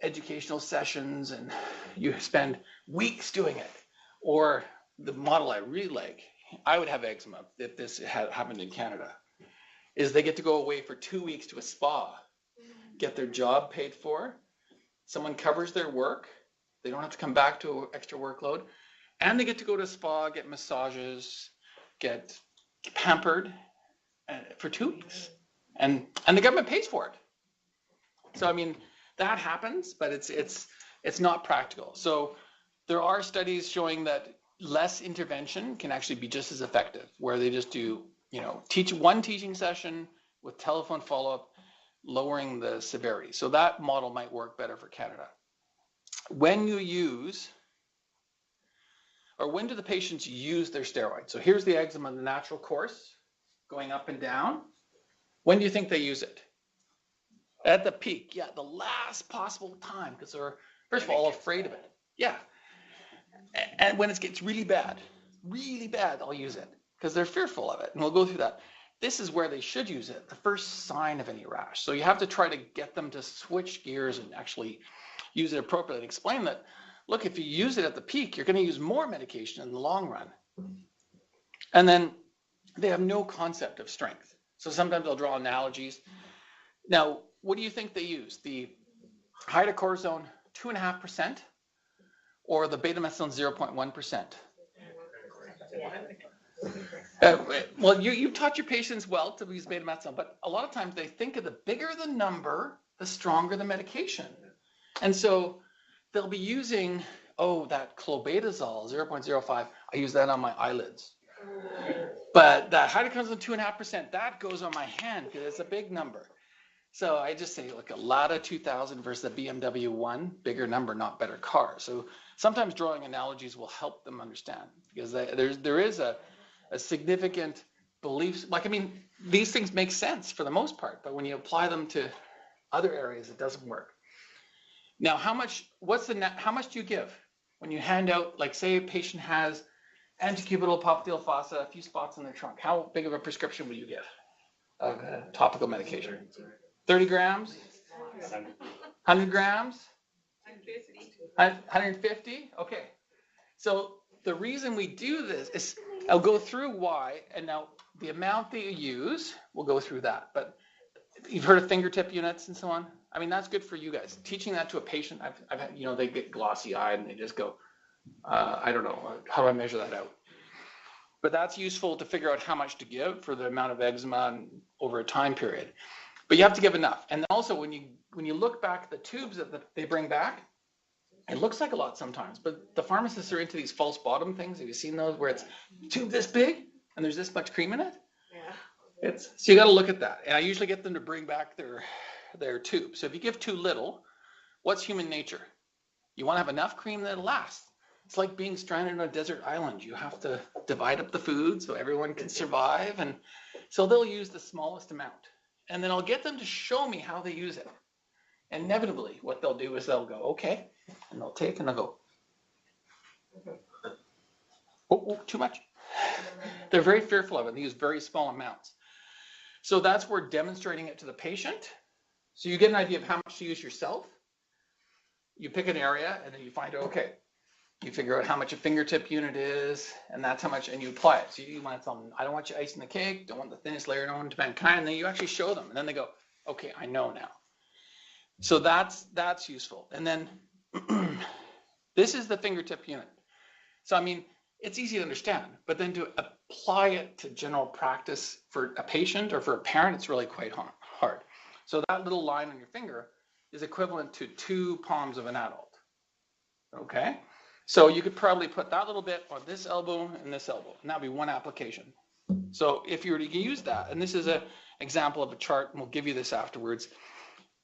educational sessions and you spend weeks doing it. Or the model I really like, I would have eczema if this had happened in Canada, is they get to go away for 2 weeks to a spa, get their job paid for, someone covers their work, they don't have to come back to an extra workload, and they get to go to a spa, get massages, get pampered for 2 weeks. And the government pays for it. So, I mean, that happens, but it's not practical. So there are studies showing that less intervention can actually be just as effective, where they just do, teach one teaching session with telephone follow-up, lowering the severity. So that model might work better for Canada. When do the patients use their steroids? So here's the eczema in the natural course, going up and down. When do you think they use it? At the peak, yeah, the last possible time, because they're, first of all, afraid of it. Yeah. And when it gets really bad, they'll use it because they're fearful of it. And we'll go through that. This is where they should use it, the first sign of any rash. So you have to try to get them to switch gears and actually use it appropriately and explain that, look, if you use it at the peak, you're going to use more medication in the long run. And then they have no concept of strength. So sometimes they'll draw analogies. Now, what do you think they use? The hydrocortisone 2.5%, or the betamethasone 0.1%. Well, you taught your patients well to use betamethasone, but a lot of times they think of the bigger the number, the stronger the medication. And so they'll be using, that clobetasol, 0.05. I use that on my eyelids. But that hydrocodone 2.5%, that goes on my hand because it's a big number. So I just say like a Lada 2000 versus a BMW 1, bigger number, not better car. So sometimes drawing analogies will help them understand, because there is a significant belief. Like, I mean, these things make sense for the most part, but when you apply them to other areas, it doesn't work. Now, how much do you give when you hand out, like say a patient has antecubital popliteal fossa, a few spots in their trunk? How big of a prescription would you give of topical medication? 30 grams? 100 grams? 150? Okay. So the reason we do this is, I'll go through why, and now the amount that you use, we'll go through that. But you've heard of fingertip units and so on? I mean, that's good for you guys. Teaching that to a patient, I've had, they get glossy-eyed and they just go, I don't know, how do I measure that out? But that's useful to figure out how much to give for the amount of eczema and over a time period. But you have to give enough. And also, when you look back at the tubes that they bring back, it looks like a lot sometimes, but the pharmacists are into these false bottom things. Have you seen those where it's a tube this big and there's this much cream in it? Yeah. So you got to look at that. And I usually get them to bring back their tube. So if you give too little, what's human nature? You want to have enough cream that'll last. It's like being stranded on a desert island. You have to divide up the food so everyone can survive. And so they'll use the smallest amount. And then I'll get them to show me how they use it. And inevitably, what they'll do is they'll go, okay, and they'll take and they'll go, oh, too much. They're very fearful of it. They use very small amounts. So that's where demonstrating it to the patient. So you get an idea of how much to use yourself. You pick an area and then you find, okay, you figure out how much a fingertip unit is, and that's how much, and you apply it. So you want to tell them, I don't want you icing the cake, don't want the thinnest layer known to mankind, and then you actually show them, and then they go, okay, I know now. So that's useful. And then this is the fingertip unit. So, I mean, it's easy to understand, but then to apply it to general practice for a patient or for a parent, it's really quite hard. So that little line on your finger is equivalent to 2 palms of an adult. Okay? So you could probably put that little bit on this elbow and this elbow, and that'd be one application. So if you were to use that, and this is an example of a chart, and we'll give you this afterwards,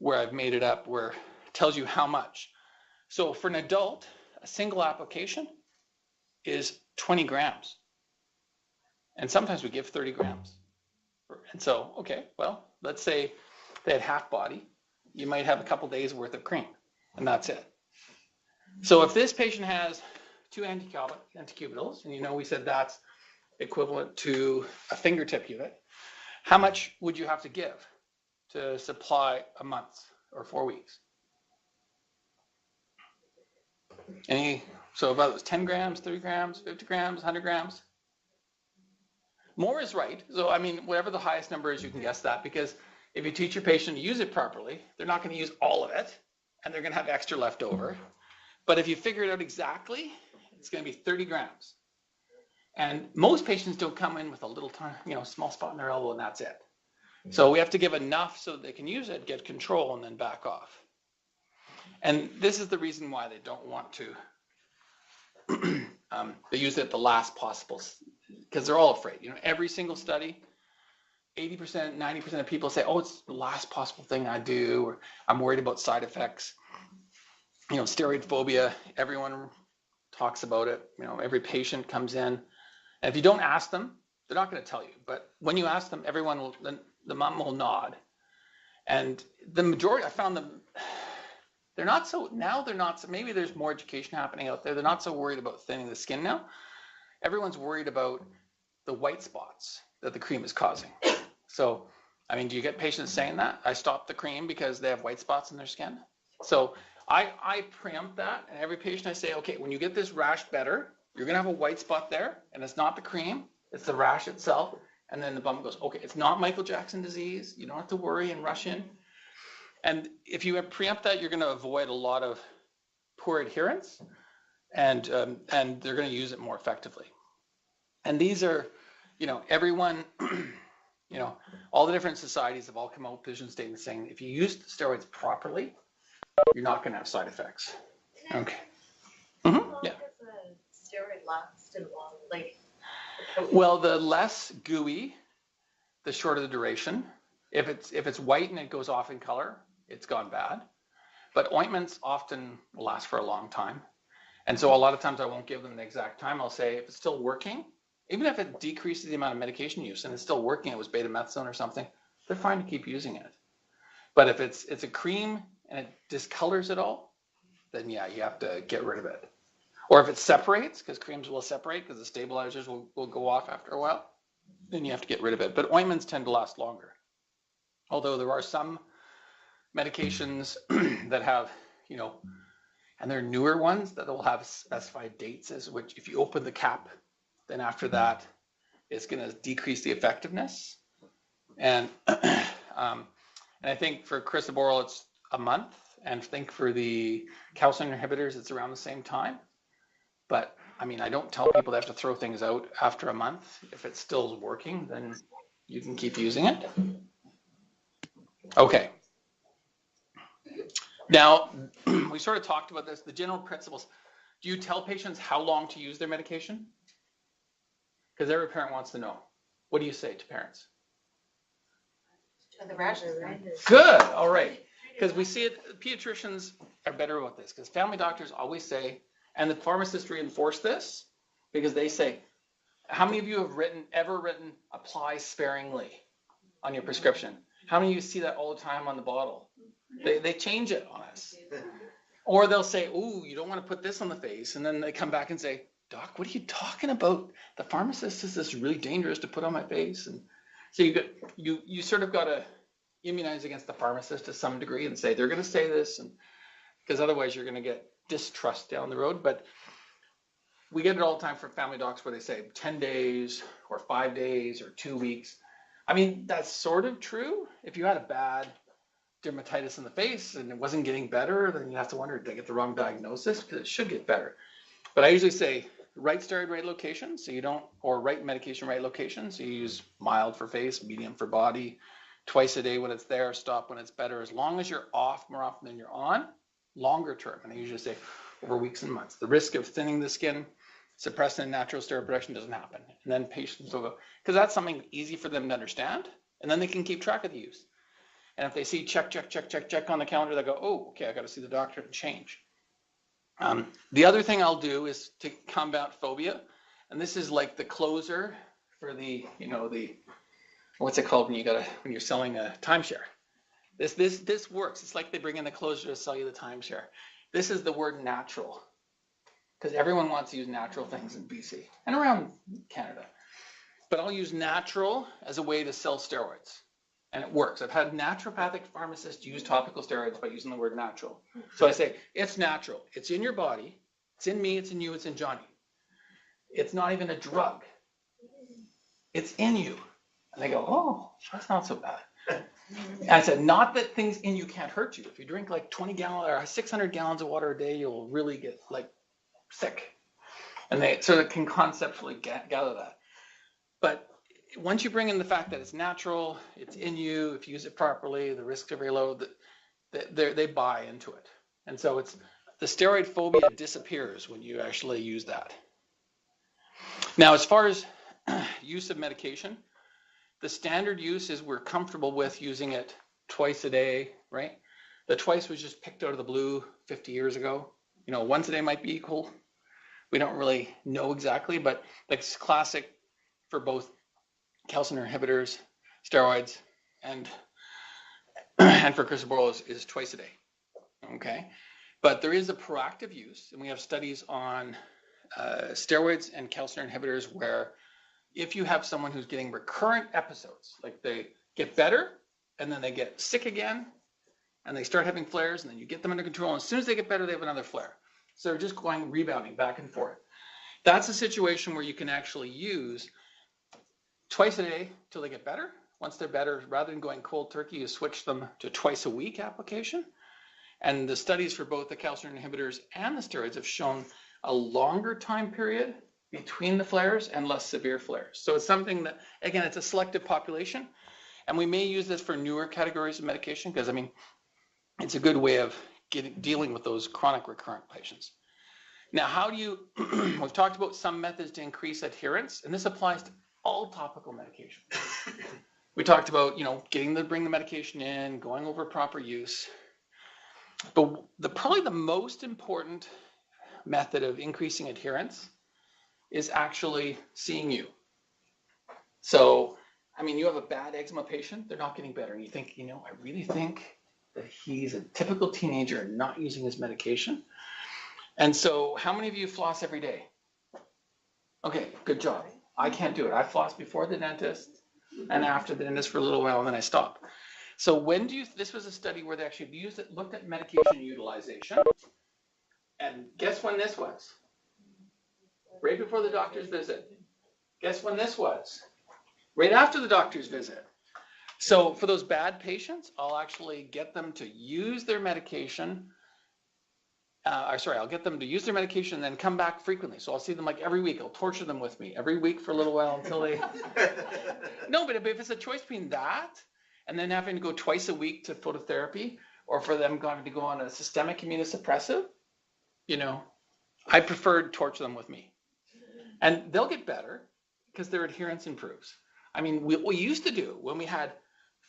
where I've made it up, where it tells you how much. So for an adult, a single application is 20 grams. And sometimes we give 30 grams. And so, okay, well, let's say they had half body. You might have a couple days worth of cream, and that's it. So if this patient has 2 anticubitals, and we said that's equivalent to a fingertip unit, how much would you have to give to supply a month or 4 weeks? So about 10 grams, 30 grams, 50 grams, 100 grams? More is right. So, I mean, whatever the highest number is, you can guess that, because if you teach your patient to use it properly, they're not going to use all of it, and they're going to have extra left over. But if you figure it out exactly, it's going to be 30 grams. And most patients don't come in with a little tiny, small spot in their elbow, and that's it. So we have to give enough so that they can use it, get control, and then back off. And this is the reason why they don't want to they use it at the last possible, because they're all afraid. Every single study, 80%, 90% of people say, oh, it's the last possible thing I do, or I'm worried about side effects. Steroid phobia, everyone talks about it. Every patient comes in, and if you don't ask them, they're not going to tell you. But when you ask them, everyone will, the mom will nod. And the majority, I found them, they're not so, maybe there's more education happening out there. They're not so worried about thinning the skin now. Everyone's worried about the white spots that the cream is causing. So, I mean, do you get patients saying that? I stopped the cream because they have white spots in their skin. So I preempt that, and every patient I say, okay, when you get this rash better, you're going to have a white spot there, and it's not the cream, it's the rash itself. And then the bum goes, okay, it's not Michael Jackson disease. You don't have to worry and rush in. And if you preempt that, you're going to avoid a lot of poor adherence. and they're going to use it more effectively. And these are, everyone, all the different societies have all come out with position statements saying if you use steroids properly, you're not going to have side effects. Okay. How long Yeah. does a steroid last and long? Like, Well, the less gooey, the shorter the duration. If it's white and it goes off in color, it's gone bad. But ointments often will last for a long time. And so a lot of times I won't give them the exact time. I'll say if it's still working, even if it decreases the amount of medication use and it's still working, it was betamethasone or something, they're fine to keep using it. But if it's a cream and it discolors it all, then yeah, you have to get rid of it. Or if it separates, because creams will separate because the stabilizers will go off after a while, then you have to get rid of it. But ointments tend to last longer. Although there are some medications that have, and they're newer ones that will have specified dates as which if you open the cap, then after that, it's going to decrease the effectiveness. And I think for crisaborole, it's a month. And I think for the calcineurin inhibitors, it's around the same time. But I mean, I don't tell people they have to throw things out after a month. If it's still working, then you can keep using it. Okay. Now, we sort of talked about this, the general principles. Do you tell patients how long to use their medication? Because every parent wants to know. What do you say to parents? The rashes. Good, all right. Because we see it, pediatricians are better about this because family doctors always say, and the pharmacists reinforce this because they say, how many of you have ever written apply sparingly on your prescription? How many of you see that all the time on the bottle? They change it on us. Or they'll say, ooh, you don't want to put this on the face. And then they come back and say, doc, what are you talking about? The pharmacist says this is really dangerous to put on my face. And so you sort of got to immunize against the pharmacist to some degree and say, they're going to say this, and because otherwise you're going to get distrust down the road. But we get it all the time from family docs where they say 10 days or 5 days or 2 weeks. I mean, that's sort of true. If you had a bad dermatitis in the face and it wasn't getting better, then you have to wonder, did I get the wrong diagnosis? Because it should get better. But I usually say right steroid, right location, so you don't, or right medication, right location. So you use mild for face, medium for body, twice a day when it's there, stop when it's better. As long as you're off more often than you're on, longer term. And I usually say over weeks and months. The risk of thinning the skin, suppressing natural steroid production doesn't happen. And then patients will go, because that's something easy for them to understand. And then they can keep track of the use. And if they see check on the calendar, they go, oh, okay, I got to see the doctor and change. The other thing I'll do is to combat phobia. And this is like the closer for the, what's it called when you're selling a timeshare? This works. It's like they bring in the closer to sell you the timeshare. This is the word natural. Because everyone wants to use natural things in BC and around Canada. But I'll use natural as a way to sell steroids. And it works. I've had naturopathic pharmacists use topical steroids by using the word natural. So I say, it's natural. It's in your body. It's in me. It's in you. It's in Johnny. It's not even a drug. It's in you. And they go, oh, that's not so bad. And I said, not that things in you can't hurt you. If you drink like 20 gallons or 600 gallons of water a day, you'll really get like sick. And they sort of can conceptually gather that. But once you bring in the fact that it's natural, it's in you, if you use it properly, the risks are very low, they buy into it. And so it's the steroid phobia disappears when you actually use that. Now, as far as use of medication, the standard use is we're comfortable with using it twice a day, right? The twice was just picked out of the blue 50 years ago. Once a day might be equal. We don't really know exactly, but it's classic for both calcineurin inhibitors, steroids, and for crisaborole is twice a day, okay? But there is a proactive use, and we have studies on steroids and calcineurin inhibitors where if you have someone who's getting recurrent episodes, like they get better, and then they get sick again, and they start having flares, and then you get them under control, and as soon as they get better, they have another flare. So they're just rebounding back and forth. That's a situation where you can actually use twice a day till they get better. Once they're better, rather than going cold turkey, you switch them to twice a week application. And the studies for both the calcineurin inhibitors and the steroids have shown a longer time period between the flares and less severe flares. So it's something that, again, it's a selective population. And we may use this for newer categories of medication because, I mean, it's a good way of dealing with those chronic recurrent patients. Now, how do you, we've talked about some methods to increase adherence, and this applies to all topical medication. We talked about, getting to bring the medication in, going over proper use. But probably the most important method of increasing adherence is actually seeing you. So, I mean, you have a bad eczema patient, they're not getting better. And you think, I really think that he's a typical teenager and not using his medication. And so how many of you floss every day? Okay, good job. I can't do it. I floss before the dentist and after the dentist for a little while, and then I stop. So this was a study where they actually looked at medication utilization. And guess when this was? Right before the doctor's visit. Guess when this was? Right after the doctor's visit. So for those bad patients, I'll actually get them to use their medication. I'll get them to use their medication and then come back frequently. So I'll see them like every week. I'll torture them with me every week for a little while until they. No, but if it's a choice between that and then having to go twice a week to phototherapy, or for them having to go on a systemic immunosuppressive, I prefer to torture them with me. And they'll get better because their adherence improves. I mean, what we used to do when we had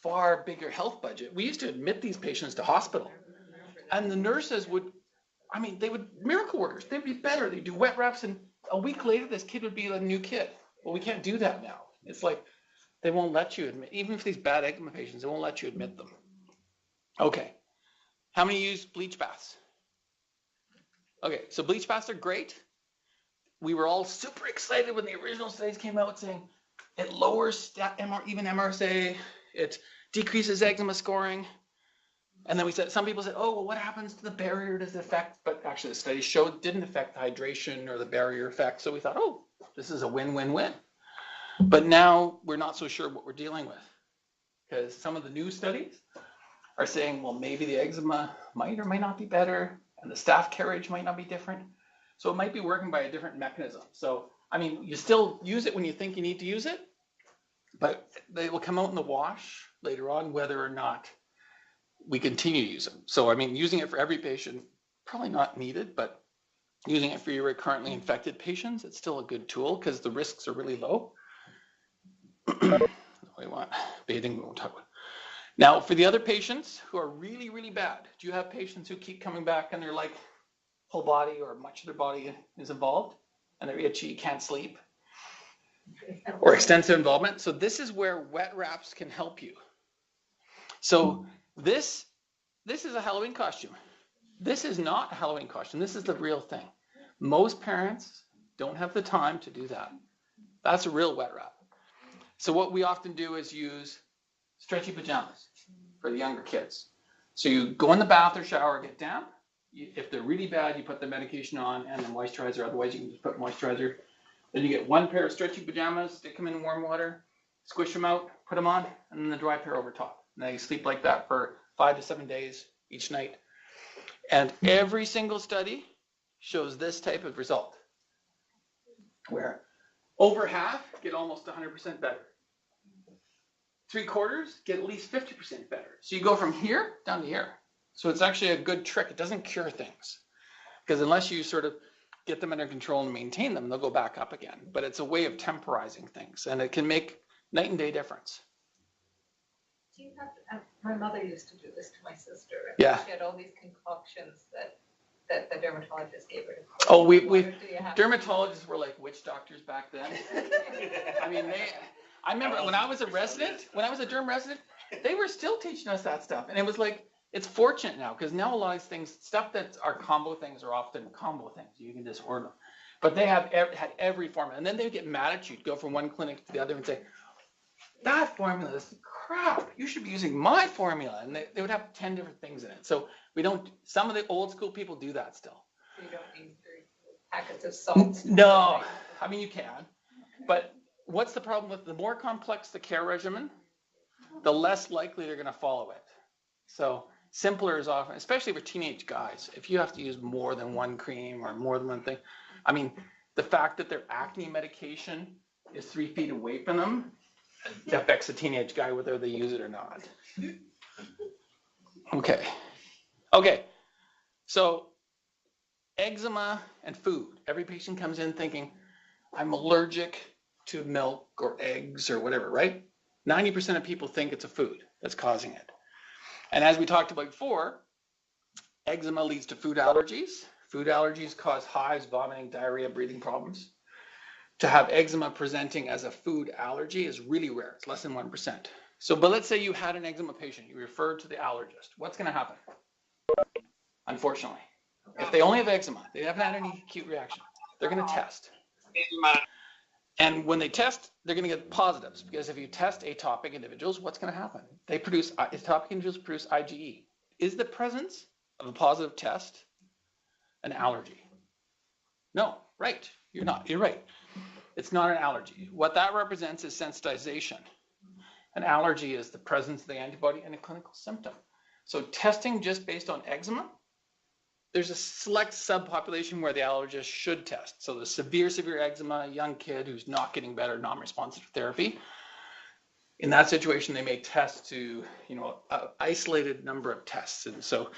far bigger health budget, we used to admit these patients to hospital. And the nurses they would, miracle workers, they'd be better. They'd do wet wraps, and a week later, this kid would be a new kid. Well, we can't do that now. It's like, they won't let you admit, even for these bad eczema patients, they won't let you admit them. Okay. How many use bleach baths? Okay, so bleach baths are great. We were all super excited when the original studies came out saying it lowers even MRSA, it decreases eczema scoring. And then some people said, oh, well, what happens to the barrier? Does it affect? But actually the studies showed it didn't affect the hydration or the barrier effect. So we thought, oh, this is a win-win-win. But now we're not so sure what we're dealing with, because some of the new studies are saying, well, maybe the eczema might or might not be better, and the staph carriage might not be different. So it might be working by a different mechanism. So, I mean, you still use it when you think you need to use it, but they will come out in the wash later on whether or not we continue to use them. So, I mean, using it for every patient, probably not needed, but using it for your currently infected patients, it's still a good tool because the risks are really low. We want bathing, we won't talk about. Now, for the other patients who are really, really bad, do you have patients who keep coming back and they're like whole body or much of their body is involved and they're itchy, can't sleep, or extensive involvement? So this is where wet wraps can help you. So this is a Halloween costume. This is not a Halloween costume. This is the real thing. Most parents don't have the time to do that. That's a real wet wrap. So what we often do is use stretchy pajamas for the younger kids. So you go in the bath or shower, get damp. If they're really bad, you put the medication on and the moisturizer. Otherwise, you can just put moisturizer. Then you get one pair of stretchy pajamas, stick them in warm water, squish them out, put them on, and then the dry pair over top. Now you sleep like that for 5 to 7 days each night. And every single study shows this type of result, where over half get almost 100% better. 3/4 get at least 50% better. So you go from here down to here. So it's actually a good trick. It doesn't cure things, because unless you sort of get them under control and maintain them, they'll go back up again. But it's a way of temporizing things, and it can make night and day difference. Do you have, my mother used to do this to my sister. And Yeah. She had all these concoctions that the dermatologist gave her. Oh, dermatologists were like witch doctors back then. I mean, I remember when I was a derm resident, they were still teaching us that stuff. And it was like, it's fortunate now, because now a lot of things, stuff that are combo things are often combo things. You can just order them. But they had every formula. And then they would get mad at you to go from one clinic to the other and say, that formula is crap. You should be using my formula. And they would have 10 different things in it. So some of the old school people do that still. You don't need 3 packets of salt. No, I mean, you can. But what's the problem with the more complex the care regimen, the less likely they're going to follow it. So simpler is often, especially for teenage guys, if you have to use more than one cream or more than one thing. I mean, the fact that their acne medication is 3 feet away from them affects a teenage guy whether they use it or not. Okay, so eczema and food. Every patient comes in thinking, I'm allergic to milk or eggs or whatever, right? 90% of people think it's a food that's causing it. And as we talked about before, eczema leads to food allergies. Food allergies cause hives, vomiting, diarrhea, breathing problems. To have eczema presenting as a food allergy is really rare. It's less than 1%. So, but let's say you had an eczema patient, you referred to the allergist. What's going to happen? Unfortunately, if they only have eczema, they haven't had any acute reaction, they're going to test. And when they test, they're going to get positives, because if you test atopic individuals, what's going to happen? Atopic individuals produce IgE. Is the presence of a positive test an allergy? No, right. You're right. It's not an allergy. What that represents is sensitization. An allergy is the presence of the antibody and a clinical symptom. So testing just based on eczema, there's a select subpopulation where the allergist should test. So the severe eczema, a young kid who's not getting better, non-responsive to therapy. In that situation, they may test to, an isolated number of tests. And so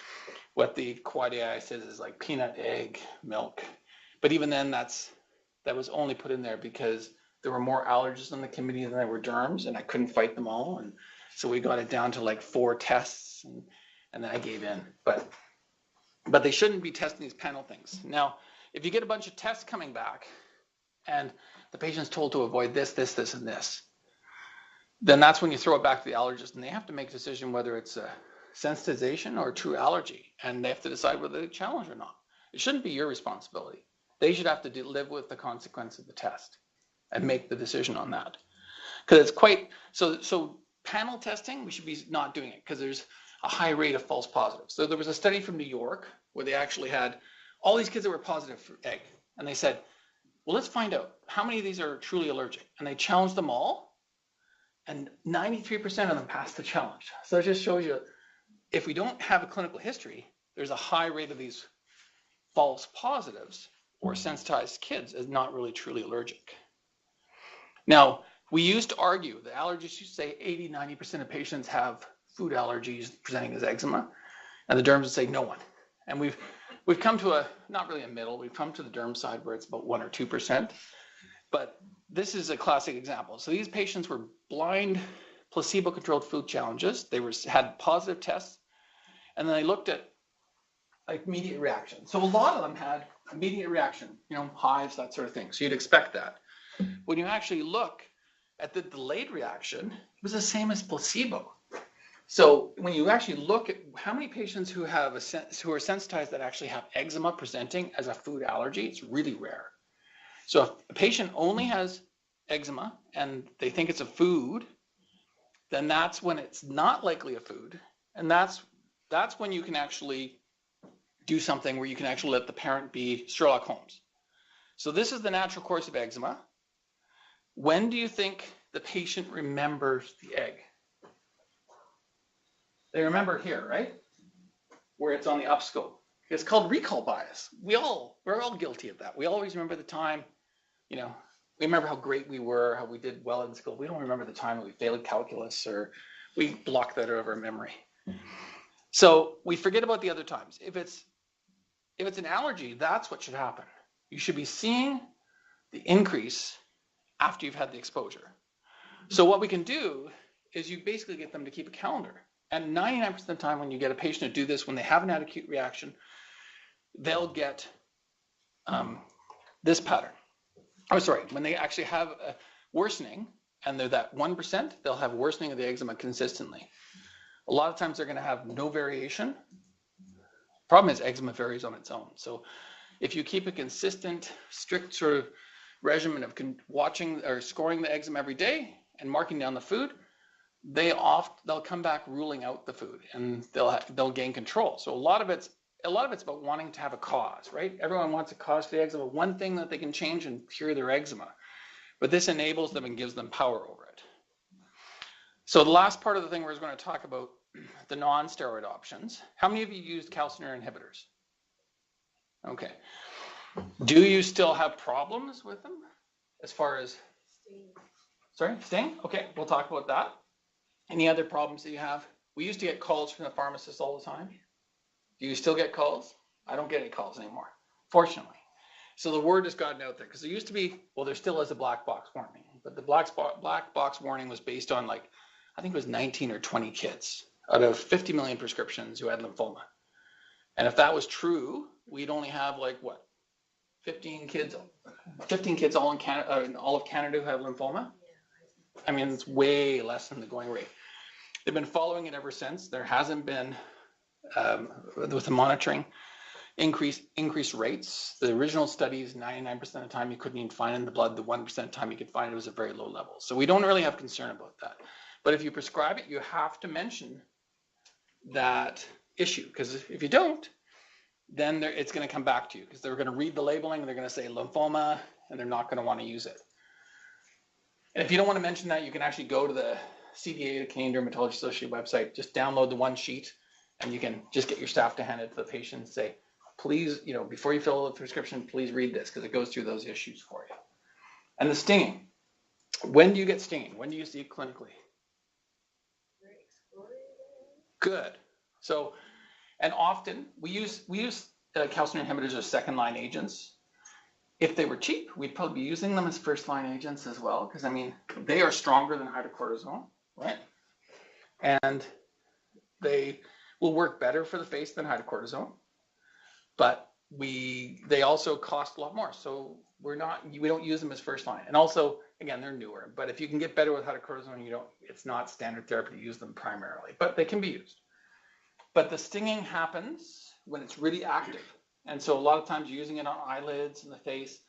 what the Quad AI says is like peanut, egg, milk. But even then, that was only put in there because there were more allergists on the committee than there were derms, and I couldn't fight them all. And so we got it down to like 4 tests, and then I gave in. But they shouldn't be testing these panel things. Now, if you get a bunch of tests coming back and the patient's told to avoid this, this, this, and this, then that's when you throw it back to the allergist, and they have to make a decision whether it's a sensitization or a true allergy, and they have to decide whether they challenge or not. It shouldn't be your responsibility. They should have to live with the consequence of the test and make the decision on that. Because it's quite, so panel testing, we should be not doing it because there's a high rate of false positives. So there was a study from New York where they actually had all these kids that were positive for egg. And they said, well, let's find out how many of these are truly allergic. And they challenged them all. And 93% of them passed the challenge. So it just shows you, if we don't have a clinical history, there's a high rate of these false positives or sensitized kids as not really truly allergic. Now, we used to argue, the allergists used to say 80-90% of patients have food allergies presenting as eczema, and the derms would say no one. And we've come to not really a middle, we've come to the derm side where it's about 1 or 2%. But this is a classic example. So these patients were blind, placebo-controlled food challenges. They had positive tests, and then they looked at like immediate reaction. So a lot of them had immediate reaction, hives, that sort of thing. So you'd expect that. When you actually look at the delayed reaction, it was the same as placebo. So when you actually look at how many patients who are sensitized that actually have eczema presenting as a food allergy, it's really rare. So if a patient only has eczema and they think it's a food, then that's when it's not likely a food. And that's when you can actually do something where you can actually let the parent be Sherlock Holmes. So this is the natural course of eczema. When do you think the patient remembers the egg? They remember here, right? Where it's on the upscope. It's called recall bias. We're all guilty of that. We always remember the time, we remember how great we were, how we did well in school. We don't remember the time that we failed calculus, or we block that out of our memory. So we forget about the other times. If it's an allergy, that's what should happen. You should be seeing the increase after you've had the exposure. So what we can do is you basically get them to keep a calendar. And 99% of the time when you get a patient to do this, when they haven't had acute reaction, they'll get this pattern. When they actually have a worsening, and they're that 1%, they'll have worsening of the eczema consistently. A lot of times they're going to have no variation. Problem is eczema varies on its own. So if you keep a consistent, strict sort of regimen of watching or scoring the eczema every day and marking down the food, they'll come back ruling out the food, and they'll gain control. So a lot of it's about wanting to have a cause, right? Everyone wants a cause for the eczema, one thing that they can change and cure their eczema. But this enables them and gives them power over it. So the last part of the thing we're going to talk about the non-steroid options. How many of you used calcineurin inhibitors? Okay. Do you still have problems with them as far as, sorry, sting? Okay, we'll talk about that. Any other problems that you have? We used to get calls from the pharmacist all the time. Do you still get calls? I don't get any calls anymore, fortunately. So the word has gotten out there, because there used to be, well, there still is a black box warning, but the black box warning was based on, like, I think it was 19 or 20 kids out of 50 million prescriptions who had lymphoma. And if that was true, we'd only have like what, 15 kids all in Canada, in all of Canada who have lymphoma. I mean, it's way less than the going rate. They've been following it ever since. There hasn't been, with the monitoring, increased rates. The original studies, 99% of the time you couldn't even find it in the blood. The 1% of the time you could find it was a very low level. So we don't really have concern about that. But if you prescribe it, you have to mention that issue, because if you don't, then it's going to come back to you, because they're going to read the labeling and they're going to say lymphoma, and they're not going to want to use it. And if you don't want to mention that, you can actually go to the CDA, the Canadian Dermatology Association website, just download the one sheet, and you can just get your staff to hand it to the patient and say, please, before you fill out the prescription, please read this, because it goes through those issues for you. And the stinging. When do you get stinging? When do you see it clinically? Good. So, and often we use calcineurin inhibitors as second-line agents. If they were cheap, we'd probably be using them as first-line agents as well, because I mean, they are stronger than hydrocortisone, right? And they will work better for the face than hydrocortisone, but they also cost a lot more. So we don't use them as first line. And also, again, they're newer, but if you can get better with hydrocortisone, it's not standard therapy to use them primarily, but they can be used. But the stinging happens when it's really active. And so a lot of times you're using it on eyelids and the face.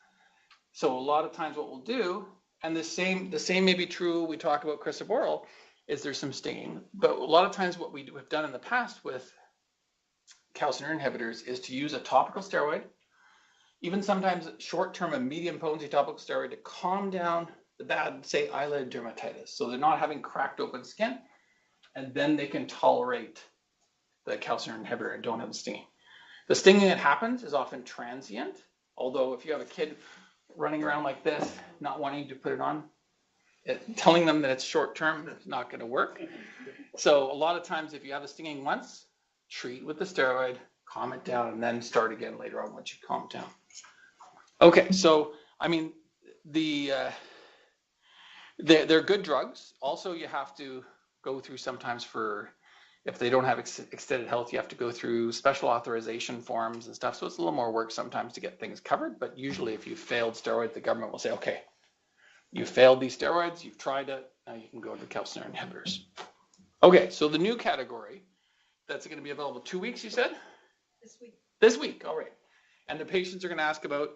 So a lot of times what we'll do, and the same may be true, we talk about crisaborole, is there's some stinging. But a lot of times what we have done in the past with calcineurin inhibitors is to use a topical steroid, even sometimes short-term and medium potency topical steroid, to calm down the bad, say, eyelid dermatitis. So they're not having cracked open skin, and then they can tolerate the calcineurin inhibitor and don't have the stinging. The stinging that happens is often transient, although if you have a kid running around like this, not wanting to put it on, telling them that it's short-term, it's not going to work. So a lot of times if you have the stinging once, treat with the steroid, calm it down, and then start again later on once you calm down. Okay, so I mean, they're good drugs. Also, you have to go through sometimes if they don't have extended health, you have to go through special authorization forms and stuff. So it's a little more work sometimes to get things covered. But usually if you failed steroids, the government will say, okay, you failed these steroids, you've tried it, now you can go to the calcineurin inhibitors. Okay, so the new category that's going to be available 2 weeks, you said? This week. This week, all right. And the patients are going to ask about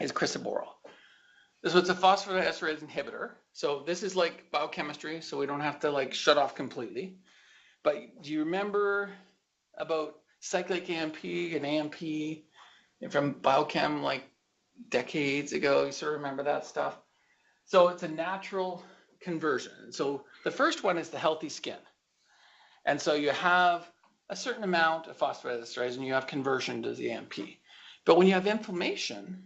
is crisaborole. So it's a phosphodiesterase inhibitor. So this is like biochemistry, so we don't have to like shut off completely. But do you remember about cyclic AMP and AMP from biochem like decades ago? You sort of remember that stuff? So it's a natural conversion. So the first one is the healthy skin. And so you have a certain amount of phosphodiesterase and you have conversion to the AMP. But when you have inflammation,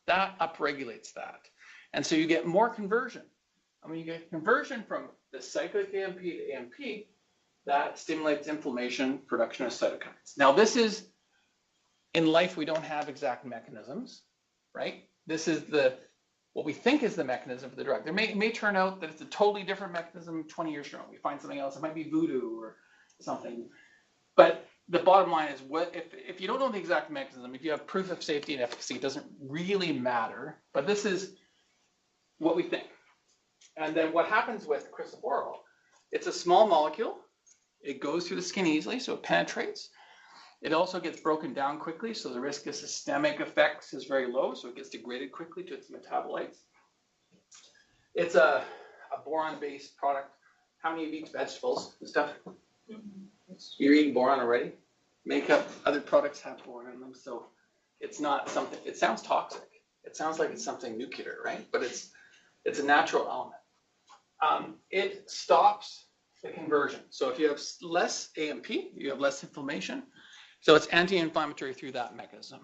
that upregulates that. And so you get more conversion. And when you get conversion from the cyclic AMP to AMP, that stimulates inflammation, production of cytokines. Now this is, in life we don't have exact mechanisms, right? This is what we think is the mechanism for the drug. It may turn out that it's a totally different mechanism 20 years from now. We find something else, it might be voodoo or something. But the bottom line is, if you don't know the exact mechanism, if you have proof of safety and efficacy, it doesn't really matter. But this is what we think. And then what happens with crisaborole, it's a small molecule. It goes through the skin easily, so it penetrates. It also gets broken down quickly, so the risk of systemic effects is very low, so it gets degraded quickly to its metabolites. It's a boron-based product. How many of you eat vegetables and stuff? You're eating boron already? Makeup, other products have boron in them, so it's not something, it sounds toxic. It sounds like it's something nuclear, right? But it's a natural element. It stops the conversion. So if you have less AMP, you have less inflammation. So it's anti-inflammatory through that mechanism.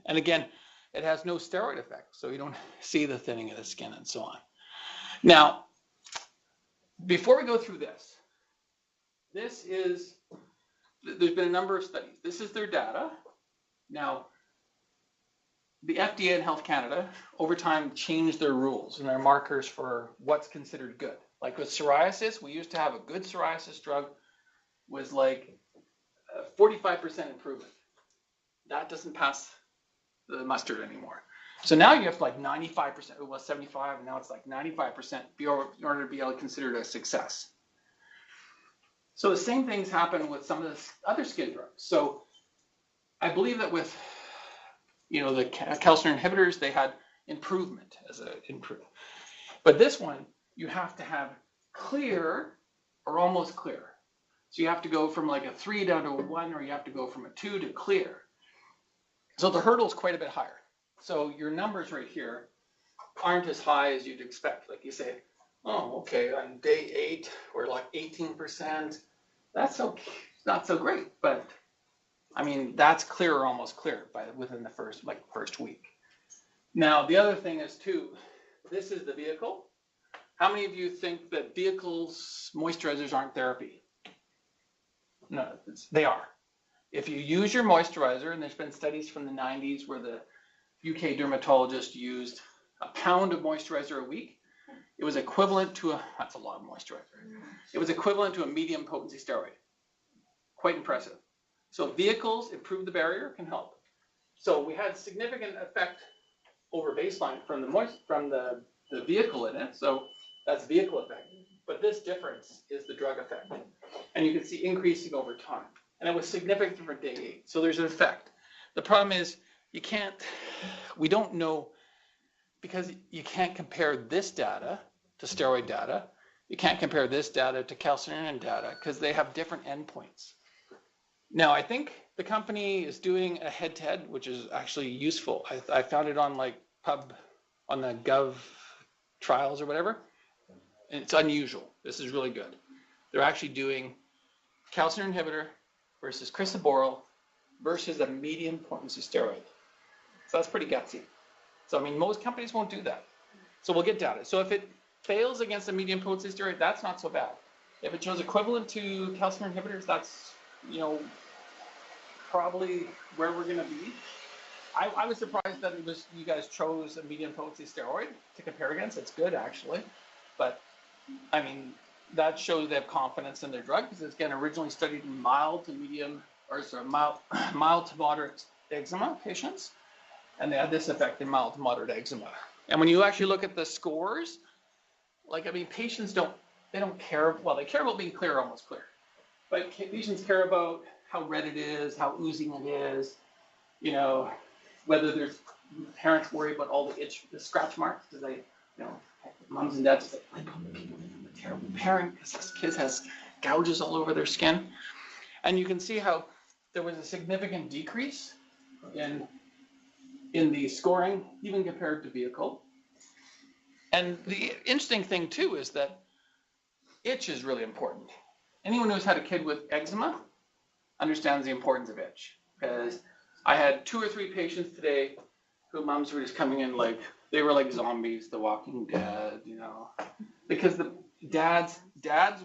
And again, it has no steroid effect, so you don't see the thinning of the skin and so on. Now, before we go through this, there's been a number of studies. This is their data. Now, the FDA and Health Canada over time changed their rules and their markers for what's considered good. Like with psoriasis, we used to have a good psoriasis drug was like 45% improvement. That doesn't pass the mustard anymore. So now you have like 95%, it was 75, and now it's like 95% in order to be able to consider it a success. So the same things happen with some of the other skin drugs. So I believe that with, the calcineurin inhibitors, they had improvement as an improvement. But this one, you have to have clear or almost clear. So you have to go from like a 3 down to a 1, or you have to go from a 2 to clear. So the hurdle is quite a bit higher. So your numbers right here aren't as high as you'd expect. Like you say, oh, okay, on day 8, we're like 18%. That's okay, not so great, but I mean, that's clear or almost clear within the first week. Now, the other thing is too, this is the vehicle. How many of you think that vehicles, moisturizers aren't therapy? No, they are. If you use your moisturizer, and there's been studies from the 90s where the UK dermatologist used a pound of moisturizer a week, it was equivalent to that's a lot of moisturizer. It was equivalent to a medium potency steroid. Quite impressive. So vehicles improve the barrier, can help. So we had significant effect over baseline from the vehicle in it. So that's vehicle effect. But this difference is the drug effect. And you can see increasing over time. And it was significant for day 8. So there's an effect. The problem is we don't know, because you can't compare this data to steroid data. You can't compare this data to calcineurin data because they have different endpoints. Now, I think the company is doing a head-to-head, which is actually useful. I found it on like on the Gov trials or whatever. And it's unusual. This is really good. They're actually doing calcineurin inhibitor versus crisaborole versus a medium potency steroid. So that's pretty gutsy. So, I mean, most companies won't do that. So we'll get data. So if it fails against a medium potency steroid, that's not so bad. If it shows equivalent to calcineurin inhibitors, that's, probably where we're going to be. I was surprised that you guys chose a medium potency steroid to compare against. It's good, actually. But, I mean, that shows they have confidence in their drug, because it's, again, originally studied in mild to moderate eczema patients. And they had this effect in mild to moderate eczema. And when you actually look at the scores, patients don't care. Well, they care about being clear or almost clear. But patients care about how red it is, how oozing it is, whether there's parents worry about all the scratch marks, because moms and dads say, I'm a terrible parent because this kid has gouges all over their skin. And you can see how there was a significant decrease in the scoring, even compared to vehicle. And the interesting thing too is that itch is really important. Anyone who's had a kid with eczema understands the importance of itch. Because I had 2 or 3 patients today who moms were just coming in like, they were like zombies, The Walking Dead, because the dads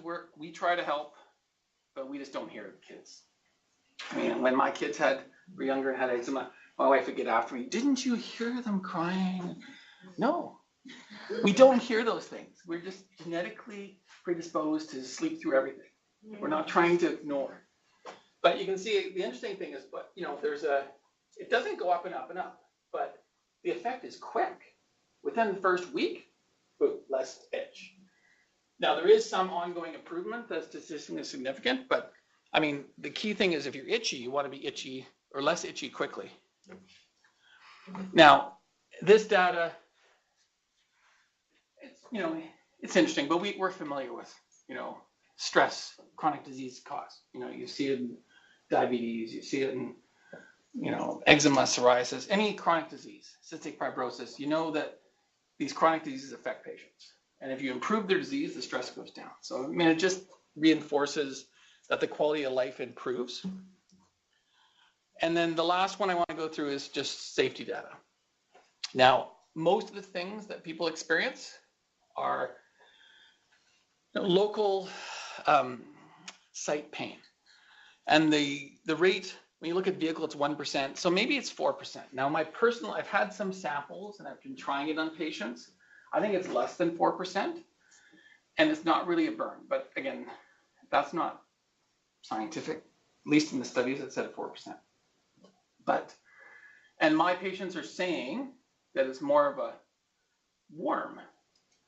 work, we try to help, but we just don't hear the kids. I mean, when my kids were younger and had eczema, my wife would get after me, didn't you hear them crying? No, we don't hear those things. We're just genetically predisposed to sleep through everything. We're not trying to ignore. But you can see the interesting thing is, it doesn't go up and up and up, but the effect is quick. Within the first week, boom, less itch. Now, there is some ongoing improvement that's statistically significant, but I mean, the key thing is if you're itchy, you want to be itchy or less itchy quickly. Now, this data, it's interesting, but we're familiar with, stress, chronic disease cause. You see it in diabetes, you see it in, eczema, psoriasis, any chronic disease, cystic fibrosis, that these chronic diseases affect patients. And if you improve their disease, the stress goes down. So, I mean, reinforces that the quality of life improves. And then the last one I want to go through is just safety data. Now, most of the things that people experience are local site pain. And the rate, when you look at vehicle, it's 1%. So maybe it's 4%. Now, I've had some samples and I've been trying it on patients. I think it's less than 4%. And it's not really a burn. But again, that's not scientific, at least in the studies it said 4%. And my patients are saying that it's more of a warm,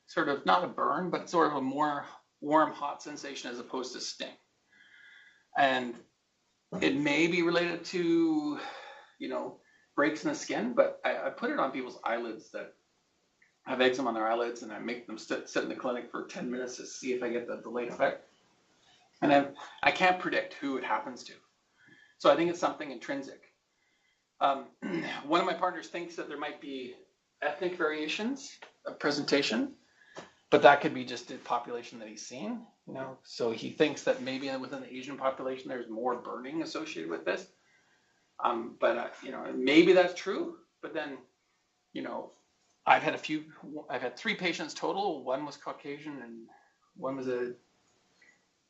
sort of not a burn, but sort of a more warm, hot sensation as opposed to sting. And it may be related to, breaks in the skin, but I put it on people's eyelids that have eczema on their eyelids, and I make them sit in the clinic for 10 minutes to see if I get the delayed effect. And I can't predict who it happens to. So I think it's something intrinsic. One of my partners thinks that there might be ethnic variations of presentation, but that could be just the population that he's seeing, So he thinks that maybe within the Asian population, there's more burning associated with this. Maybe that's true, but then, I've had 3 patients total. One was Caucasian and one was a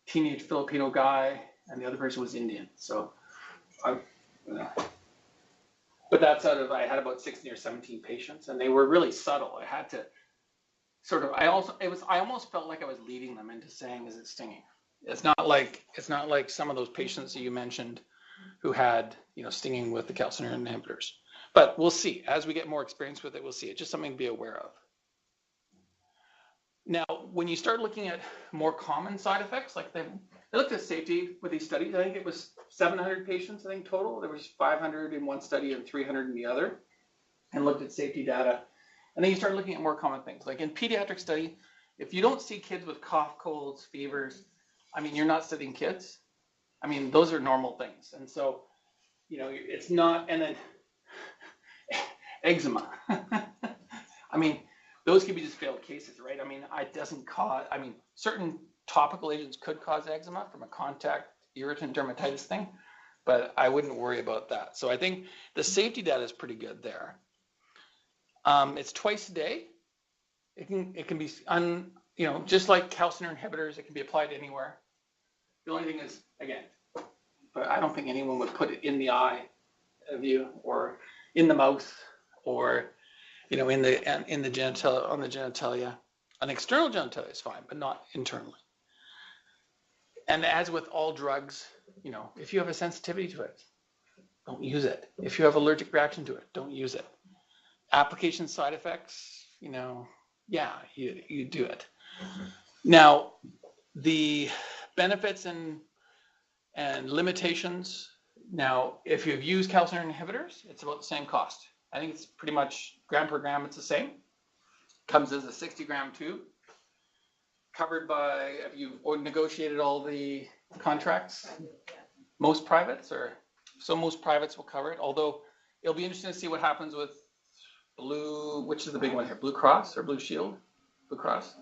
teenage Filipino guy, and the other person was Indian. So, but that's I had about 16 or 17 patients, and they were really subtle. I had to I almost felt like I was leading them into saying, is it stinging? It's not like some of those patients that you mentioned who had, stinging with the calcineurin inhibitors. But we'll see. As we get more experience with it, we'll see. It's just something to be aware of. Now, when you start looking at more common side effects, like they looked at safety with these studies. I think it was 700 patients, total. There was 500 in one study and 300 in the other, and looked at safety data. And then you start looking at more common things. Like in pediatric study, if you don't see kids with cough, colds, fevers, you're not studying kids. Those are normal things. And so, it's not, and then eczema. Those could be just failed cases, right? It doesn't cause, certain topical agents could cause eczema from a contact irritant dermatitis thing, but I wouldn't worry about that. So I think the safety data is pretty good there. It's twice a day. It can be just like calcineurin inhibitors, it can be applied anywhere. The only thing is, again, but I don't think anyone would put it in the eye of you or in the mouth or in the genitalia, on the genitalia. An external genitalia is fine, but not internally. And as with all drugs, if you have a sensitivity to it, don't use it. If you have allergic reaction to it, don't use it. Application side effects, you do it. Now, the benefits and limitations. Now, if you've used calcineurin inhibitors, it's about the same cost. I think it's pretty much gram per gram, it's the same. Comes as a 60-gram tube. Covered by, have you negotiated all the contracts? Most privates will cover it, although it'll be interesting to see what happens with which is the big one here, Blue Cross or Blue Shield? Blue Cross?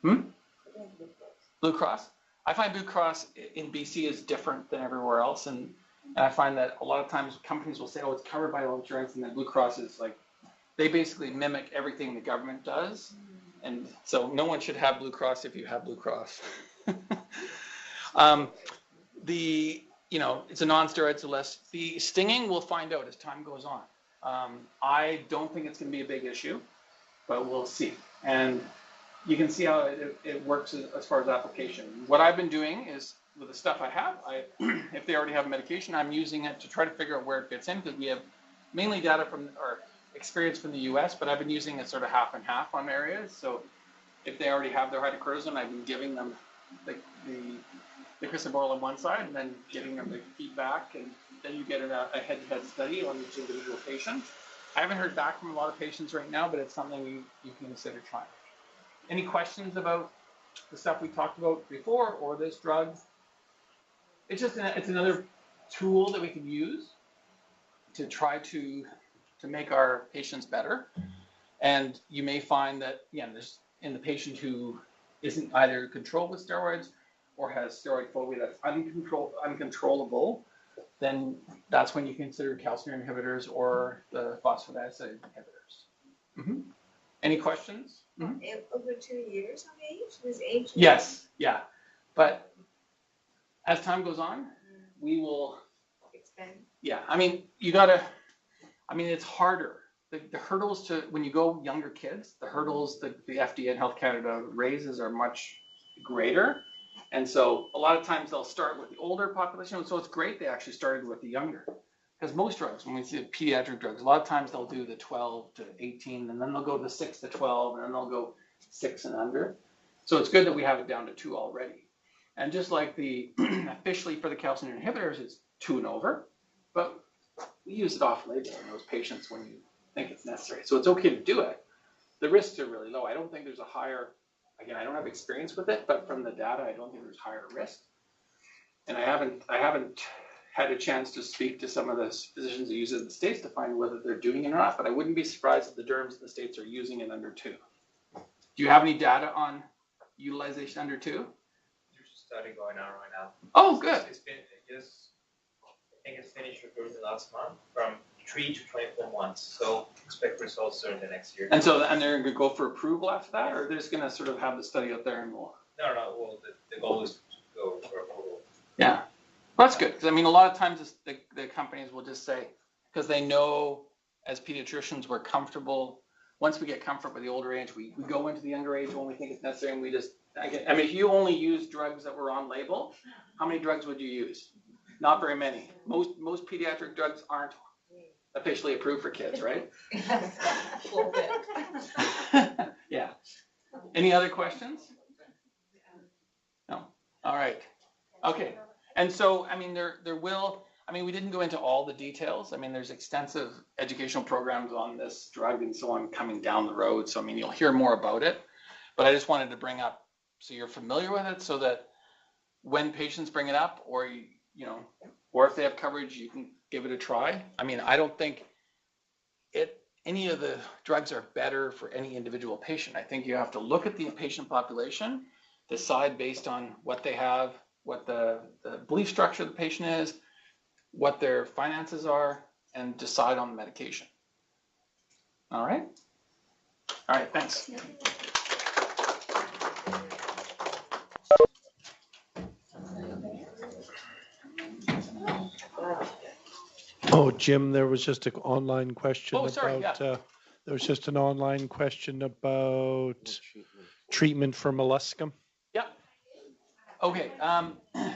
Blue Cross? I find Blue Cross in BC is different than everywhere else, and I find that a lot of times companies will say, oh, it's covered by all insurance, and then Blue Cross is like, they basically mimic everything the government does, and so no one should have Blue Cross if you have Blue Cross. It's a non-steroid, so less. The stinging, we'll find out as time goes on. I don't think it's going to be a big issue, but we'll see. And you can see how it works as far as application. What I've been doing is, with the stuff I have, if they already have medication, I'm using it to try to figure out where it fits in, because we have mainly data or experience from the US, but I've been using it sort of half and half on areas. So if they already have their hydrocortisone, I've been giving them the crisaborole on one side and then giving them the feedback, and then you get a head-to-head study on each individual patient. I haven't heard back from a lot of patients right now, but it's something you can consider trying. Any questions about the stuff we talked about before or this drug? It's just it's another tool that we can use to try to make our patients better. And you may find that, there's in the patient who isn't either controlled with steroids or has steroid phobia that's uncontrollable, then that's when you consider calcineurin inhibitors or the phosphodiesterase inhibitors. Any questions? Over 2 years of age? Was age? Yes, yeah. But as time goes on, we will, Expand. yeah, it's harder. The hurdles to, when you go younger kids, the hurdles that the FDA and Health Canada raises are much greater. And so a lot of times they'll start with the older population. So it's great they actually started with the younger. Because most drugs, when we see pediatric drugs, a lot of times they'll do the 12 to 18, and then they'll go to 6 to 12, and then they'll go 6 and under. So it's good that we have it down to 2 already. And just like the officially for the calcineurin inhibitors, it's 2 and over, but we use it off-label in those patients when you think it's necessary. So it's okay to do it. The risks are really low. I don't think there's a higher, again, I don't have experience with it, but from the data, I don't think there's higher risk. And I haven't had a chance to speak to some of the physicians that use it in the States to find whether they're doing it or not, but I wouldn't be surprised if the derms in the States are using it under 2. Do you have any data on utilization under 2? There's a study going on right now. Oh, good. It's been just, I think it's finished recruiting last month from 3 to 24 months. So expect results during the next year. And they're going to go for approval after that, or they're just going to sort of have the study out there and we'll... No. Well, the goal is to go for approval. Yeah. Well, that's good, because a lot of times the companies will just say, because they know as pediatricians we're comfortable, once we get comfort with the older age, we go into the younger age when we think it's necessary, and we just, if you only use drugs that were on label, how many drugs would you use? Not very many. Most pediatric drugs aren't officially approved for kids, right? Yeah. Any other questions? No? All right. Okay. And so, we didn't go into all the details. There's extensive educational programs on this drug and so on coming down the road. So, you'll hear more about it. But I just wanted to bring up so you're familiar with it so that when patients bring it up or if they have coverage, you can give it a try. I don't think any of the drugs are better for any individual patient. I think you have to look at the patient population, decide based on what they have, what the belief structure of the patient is, what their finances are, and decide on the medication. All right? All right, thanks. Oh, Jim, there was just an online question Oh, sorry, about, yeah. there was just an online question about treatment for molluscum. Yeah. Okay.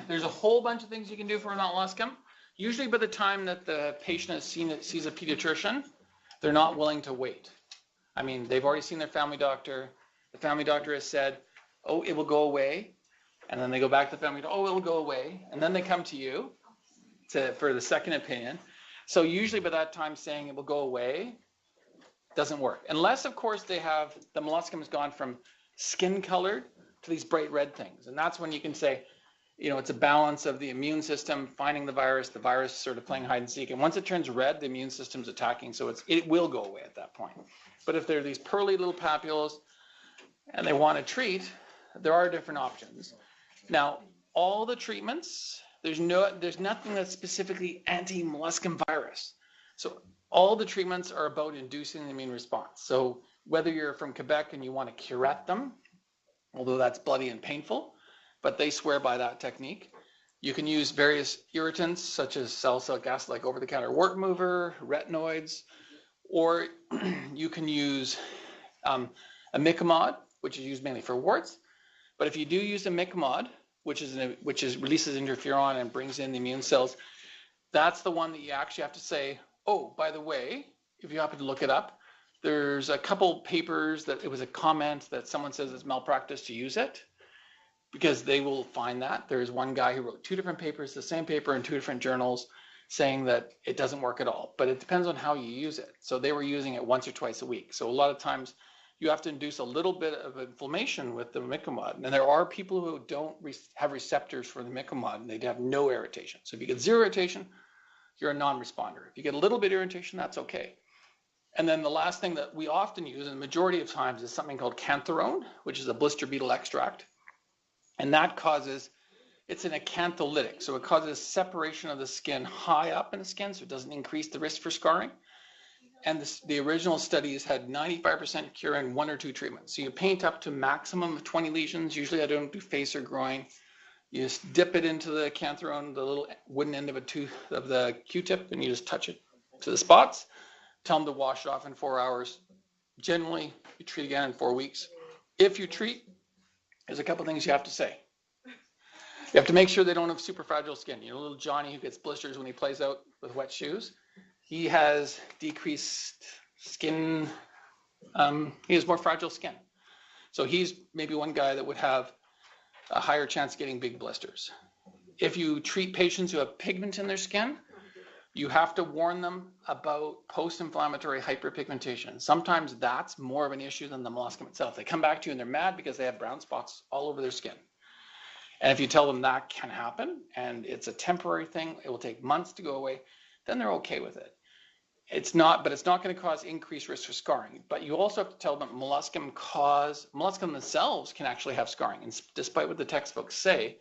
There's a whole bunch of things you can do for molluscum. Usually by the time that the patient sees a pediatrician, they're not willing to wait. They've already seen their family doctor. The family doctor has said, oh, it will go away. And then they go back to the family doctor, oh, it will go away. And then they come to you for the second opinion. So usually by that time saying it will go away doesn't work. Unless, of course, the molluscum has gone from skin colored to these bright red things. And that's when you can say, it's a balance of the immune system finding the virus sort of playing hide and seek. And once it turns red, the immune system's attacking. So it will go away at that point. But if there are these pearly little papules and they want to treat, there are different options. Now, all the treatments, there's nothing that's specifically anti-molluscum virus. So all the treatments are about inducing the immune response. So whether you're from Quebec and you want to curette them, although that's bloody and painful, but they swear by that technique. You can use various irritants such as salicylic acid, like over-the-counter wart remover, retinoids, or you can use imicamod, which is used mainly for warts. But if you do use imicamod, which releases interferon and brings in the immune cells, that's the one that you actually have to say, oh, by the way, if you happen to look it up, there's a couple papers that it was a comment that someone says it's malpractice to use it, because they will find that. There's one guy who wrote 2 different papers, the same paper in 2 different journals, saying that it doesn't work at all. But it depends on how you use it. So they were using it once or twice a week. So a lot of times you have to induce a little bit of inflammation with the imicamod. And there are people who don't have receptors for the imicamod and they have no irritation. So if you get 0 irritation, you're a non-responder. If you get a little bit of irritation, that's okay. And then the last thing that we often use, and the majority of times, is something called cantharone, which is a blister beetle extract. And that causes It's an acantholytic, so it causes separation of the skin high up in the skin, so it doesn't increase the risk for scarring. And the original studies had 95% cure in 1 or 2 treatments. So you paint up to maximum of 20 lesions. Usually I don't do face or groin. You just dip it into the acantholytic, the little wooden end of the Q-tip, and you just touch it to the spots. Tell them to wash it off in 4 hours. Generally, you treat again in 4 weeks. If you treat, there's a couple things you have to say. You have to make sure they don't have super fragile skin. You know, little Johnny who gets blisters when he plays out with wet shoes. He has decreased skin. He has more fragile skin. So he's maybe one guy that would have a higher chance of getting big blisters. If you treat patients who have pigment in their skin, you have to warn them about post-inflammatory hyperpigmentation. Sometimes that's more of an issue than the molluscum itself. They come back to you and they're mad because they have brown spots all over their skin. And if you tell them that can happen and it's a temporary thing, it will take months to go away, then they're okay with it. It's not going to cause increased risk for scarring. But you also have to tell them molluscum themselves can actually have scarring. And despite what the textbooks say,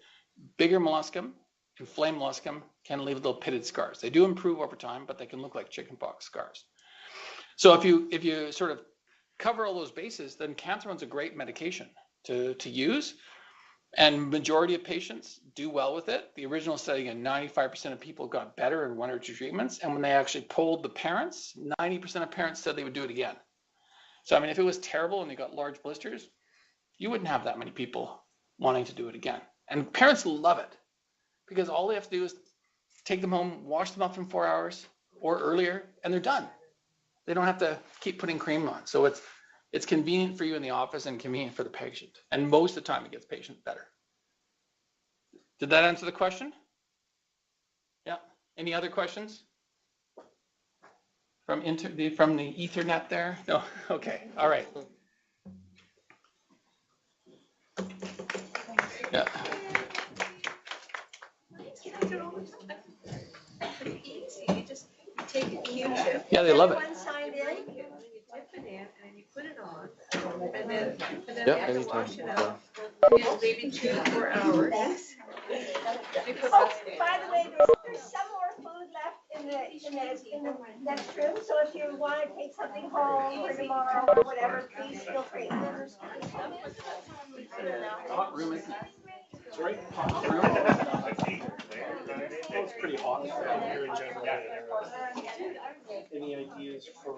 bigger molluscum, inflamed molluscum, can leave little pitted scars. They do improve over time, but they can look like chickenpox scars. So if you sort of cover all those bases, then cantharon's a great medication to use. And majority of patients do well with it. The original study, again, 95% of people got better in 1 or 2 treatments. And when they actually polled the parents, 90% of parents said they would do it again. So, I mean, if it was terrible and they got large blisters, you wouldn't have that many people wanting to do it again. And parents love it because all they have to do is take them home, wash them off in 4 hours or earlier, and they're done. They don't have to keep putting cream on. So it's convenient for you in the office and convenient for the patient. And most of the time it gets patient better. Did that answer the question? Yeah. Any other questions? From the Ethernet there? No? Okay. All right. Yeah. Easy, you just take a Q-tip. Yeah, they love it. Everyone signed in. You dip it in and then you put it on, and then Yeah, you anytime. wash it out. In maybe 2 to 4 hours. You put Oh, this by the way, there's some more food left in the next room, so if you want to take something home for tomorrow or whatever, please feel free. Hot room, isn't it? Sorry? Hot room? It's pretty hot here in general. Any ideas for